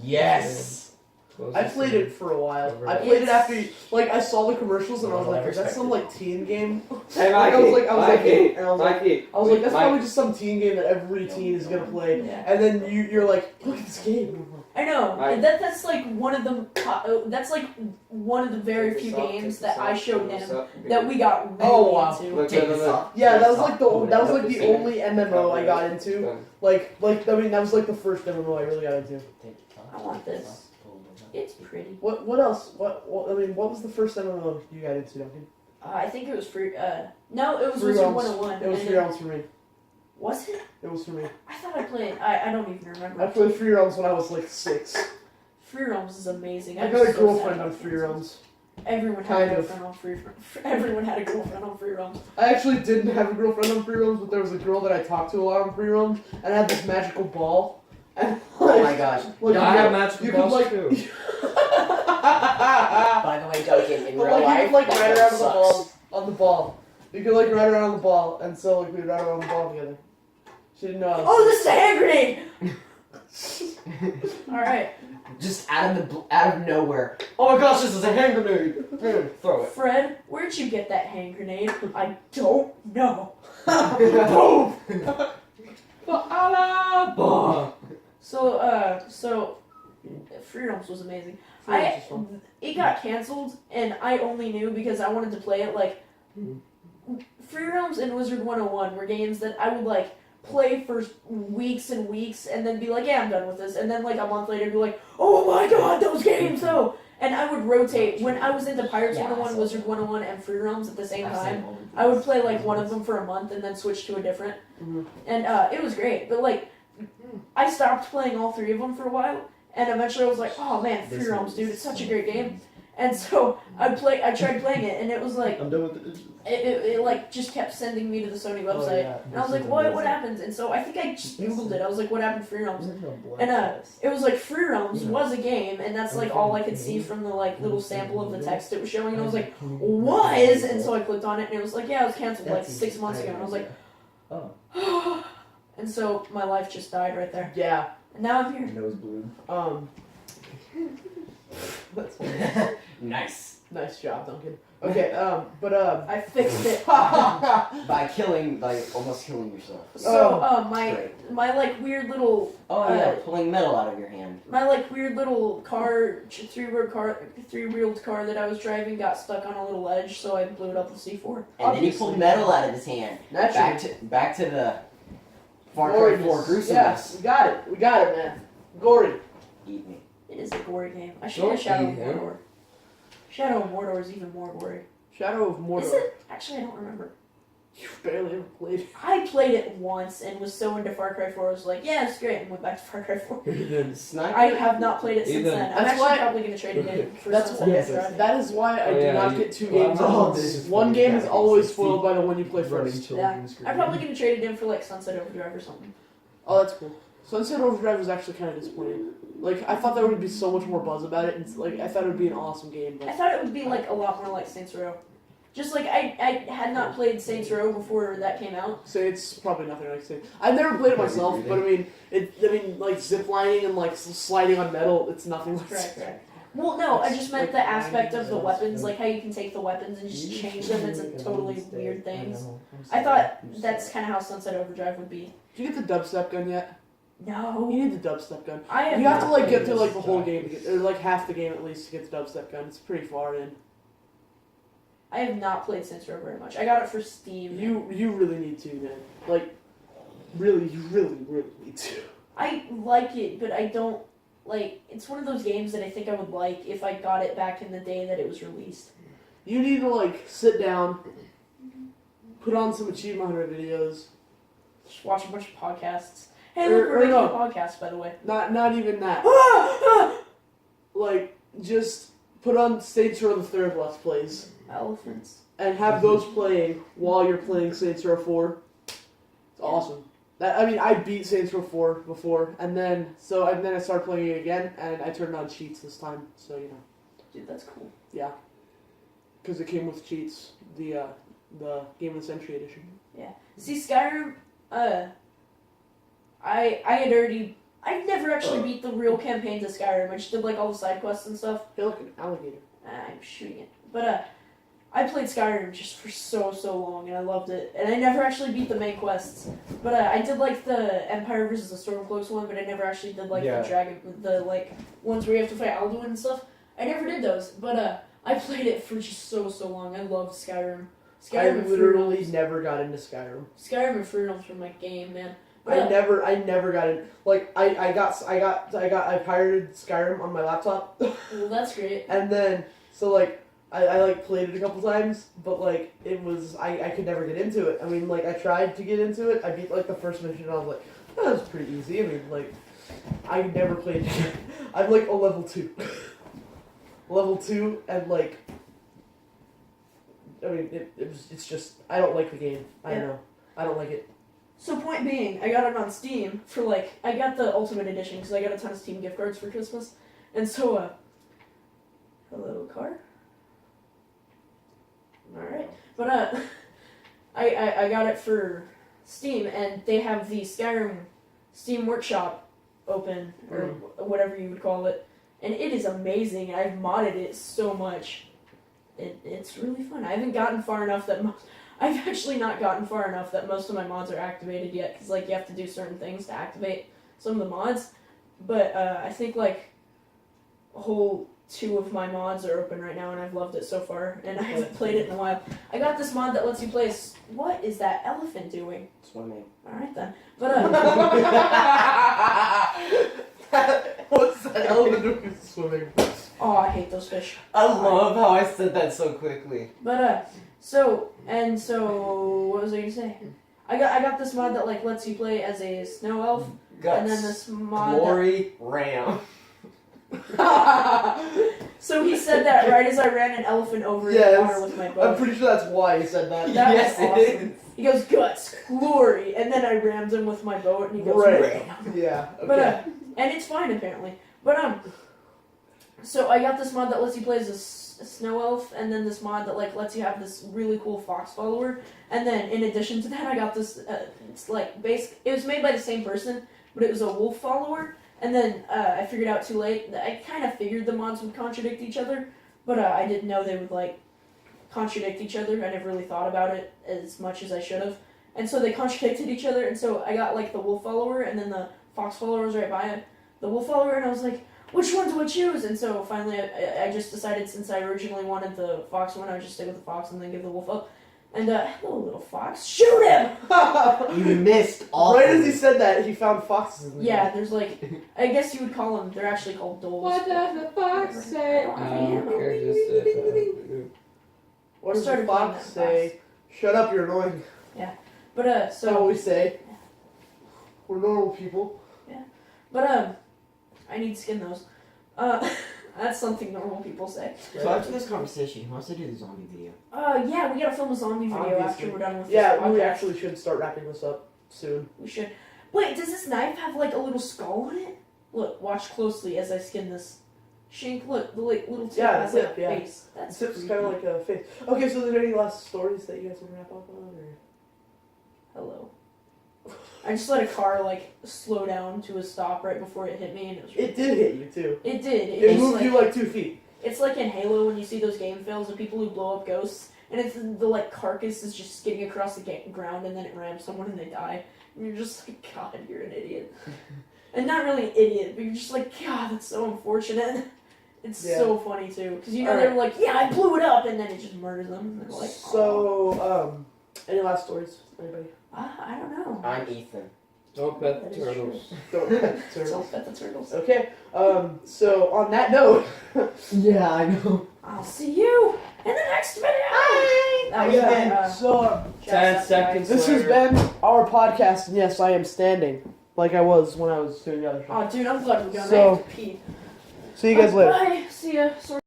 Yes! Close I this played thing. it for a while. Over I there. played it after, like, I saw the commercials and I was Well, I like, is that respect some it. like teen game? Hey, Like, Mikey, I was like, Mikey, and I was like, Mikey. that's Mike. probably just some teen game that every teen is gonna play. Yeah. And then you're like, look at this game. I know. Right. That's like one of the that's like one of the very few games that I showed him that we got really Oh, wow. into. Look, Take look, this look. off. Yeah, that was Take like this the off. that was Pull it like up. the only MMO I got into. Done. Like I mean that was like the first MMO I really got into. I want this. It's pretty. What else? What I mean, what was the first MMO you got into, Duncan? I think it was free. No, it was Free Wizard roams. 101. It was and free then- rounds for me. Was it? It was for me. I thought I played. I don't even remember. I played free roams when I was like 6. Free roams is amazing. I I'm got a so sad girlfriend about on free roams. Everyone had Kind a of. girlfriend on free. Everyone had a girlfriend on free roams. I actually didn't have a girlfriend on free roams, but there was a girl that I talked to a lot on free roams, and I had this magical ball. And Oh my gosh. Like, Yeah, I you have could- magical you could, balls like- too. By the way, Duncan, in But real like life, you could like that ride one around sucks. on the ball. You could like ride around on the ball, and so like we'd ride around the ball together. She didn't know. Oh, this is a hand grenade. All right, Just out of nowhere. Oh my gosh, this is a hand grenade. Throw it. Fred, where'd you get that hand grenade? I don't know. Boom! So free roams was amazing. It got canceled, and I only knew because I wanted to play it. Like, Free Roams and Wizard 101 were games that I would, like, play for weeks and weeks, and then be like, yeah, I'm done with this. And then, like, a month later, be like, oh my god, those games, though! And I would rotate. When I was into Pirates Yeah, 101, I saw Wizard that. 101, and Free Roams at the same I've time, seen all of I would these. play, like, one of them for a month and then switch to a different. Mhm. And it was great. But, like, I stopped playing all three of them for a while. And eventually I was like, oh man, Free Roams, dude, it's such a great game. And so I tried playing it, and it was like, I'm done with it. it like just kept sending me to the Sony website. And I was like, what happens? And so I think I just Googled it. I was like, what happened to Free Roams? And it was like Free Roams was a game, and that's like all I could see from the like little sample of the text it was showing. And I was like, was? And so I clicked on it, and it was like, yeah, it was canceled like 6 months ago. And I was like, Oh. and so my life just died right there. Yeah. And now I'm here. Nosebleed. That's Nice. nice job, Duncan. Okay, but I fixed it. By almost killing yourself. So Great. my like weird little Oh yeah, pulling metal out of your hand. my like weird little car three-wheeled car that I was driving got stuck on a little ledge, so I blew it up with C4. And then he pulled metal out of his hand. naturally. Back to the Far Cry 4 gruesomeness. Yes, we got it, man. Gory. Eat me. It is a gory game. I should get Shadow of Mordor. Shadow of Mordor is even more gory. Shadow of Mordor. Is it? Actually, I don't remember. You barely ever played. I played it once and was so into Far Cry 4. I was like, yeah, it's great, and went back to Far Cry 4. Sniper. I have not played it since Ethan. then. I'm That's actually why- probably going to trade it in for That's Sunset yes, Overdrive. That is why I Oh, do yeah, not you- get 2 games at oh, once. this is One funny. game is Yeah, always 60. spoiled by the one you play Running first. children's I'm probably going to trade it in for like Sunset Overdrive or something. Oh, that's cool. Sunset Overdrive was actually kind of disappointing. Like, I thought there would be so much more buzz about it, and like, I thought it would be an awesome game, I but thought it would be like a lot more like Saints Row. Just like I had not played Saints Row before that came out. so it's probably nothing like Saints. I've never played it myself, but I mean, like ziplining and like sliding on metal, it's nothing like Right. Well, no, I just meant the aspect of the weapons, like how you can take the weapons and just change them into totally weird things. I thought that's kind of how Sunset Overdrive would be. Did you get the dubstep gun yet? No, You need the dubstep gun. I have You have to not like played get through this. like the whole game to get, or like half the game at least to get the dubstep gun. It's pretty far in. I have not played Saints Row very much. I got it for Steam. You really need to, man. Like, really, you really need to. I like it, but I don't like. It's one of those games that I think I would like if I got it back in the day that it was released. You need to like sit down, put on some Achievement Hunter videos. Just watch a bunch of podcasts. Hey, look, we're Or making no. a podcast, by the way. Not even that. Like, just put on Saints Row the Third Let's Plays Elephants. and have those playing while you're playing Saints Row 4. It's awesome. I beat Saints Row 4 before, and then I started playing it again, and I turned on cheats this time. So you know, Dude, that's cool. yeah, because it came with cheats. The Game of the Century edition. See, Skyrim, I never actually beat the real campaigns of Skyrim. I just did like all the side quests and stuff. Hey, look, an alligator. I'm shooting it. But I played Skyrim just for so long, and I loved it. And I never actually beat the main quests. But I did like the Empire vs. the Stormcloaks one, but I never actually did like Yeah. the like ones where you have to fight Alduin and stuff. I never did those. But I played it for just so long. I loved Skyrim. I Skyrim literally Infernals. never got into Skyrim. Skyrim Infernals were my game, man. But, I never got in. Like I pirated Skyrim on my laptop, well, that's great. and then so like I like played it a couple times, but like it was I could never get into it. I mean, like I tried to get into it. I beat like the first mission, and I was like, oh, that was pretty easy. I mean, like I never played. I'm like a level 2, level 2, and like I mean it's just I don't like the game. I don't know. I don't like it. So point being, I got it on Steam for like, I got the Ultimate Edition because I got a ton of Steam gift cards for Christmas. And so, hello car? Alright. But, I got it for Steam and they have the Skyrim Steam Workshop open, or whatever you would call it. And it is amazing. I've modded it so much. It's really fun. I haven't gotten far enough that I've actually not gotten far enough that most of my mods are activated yet, because like you have to do certain things to activate some of the mods. But I think like a whole 2 of my mods are open right now, and I've loved it so far. And I haven't played it in a while. I got this mod that lets you play. What is that elephant doing? Swimming. All right then. But What's that elephant doing swimming? oh, I hate those fish. I love how I said that so quickly. But so what was I gonna say? I got this mod that like lets you play as a snow elf, Guts. and then this mod. Glory Ram. So he said that right as I ran an elephant over in the Yes. water with my I'm bow. pretty sure that's why he said that. That was Yes, awesome. it is. He goes guts, glory, and then I rammed him with my bow, and he goes Right. ram. Yeah. Okay. But and it's fine apparently. But so I got this mod that lets you play as a snow elf, and then this mod that like lets you have this really cool fox follower, and then in addition to that, I got this. It's like it was made by the same person, but it was a wolf follower. And then I figured out too late that I kind of figured the mods would contradict each other, but I didn't know they would like contradict each other. I never really thought about it as much as I should have. And so they contradicted each other, and so I got like the wolf follower, and then the fox follower was right by it. The wolf follower, and I was like, which one do I choose? And so finally I just decided, since I originally wanted the fox one, I would just stick with the fox and then give the wolf up. And hello little fox, shoot him! You missed all. Right as he said that, he found foxes in the Yeah, there's like, I guess you would call them, they're actually called doles. What does the fox say? I don't know. Care just What does the Started playing fox that say? Shut up, you're annoying. But That's not what we say. We're normal people. But I need to skin those. That's something normal people say. So after this conversation, who wants to do the zombie video? Yeah, we gotta film a zombie video after Obviously. we're done with Yeah, this we podcast. actually should start wrapping this up soon. We should. Wait, does this knife have like a little skull on it? Look, watch closely as I skin this. Shank, look, the like, little tip Yeah, has the like a tip, yeah. face. That's It's creepy. kind of like a face. Okay, so are there any last stories that you guys want to wrap up on? Or? Hello. I just let a car like slow down to a stop right before it hit me, and it was. It did hit you too. It did. It It's moved like, you like 2 feet. It's like in Halo when you see those game fails of people who blow up ghosts, and it's the like carcass is just skidding across the ground, and then it rams someone and they die, and you're just like, God, you're an idiot. And not really an idiot, but you're just like, God, that's so unfortunate. It's Yeah. so funny too, because you know Alright. they're like, yeah, I blew it up, and then it just murders them. And they're like, So, any last stories? Anybody? I don't know. I'm Ethan. Don't pet That the is turtles. Don't pet turtles. Don't pet the turtles. Okay. So on that note, Yeah, I know. I'll see you in the next video. Bye. That was yeah. So 10 seconds. this has later. been our podcast, and yes, I am standing like I was when I was doing the other show. Oh, dude, I'm glad we're done. So- I have to pee. See you guys later. Bye. See ya. Sorry.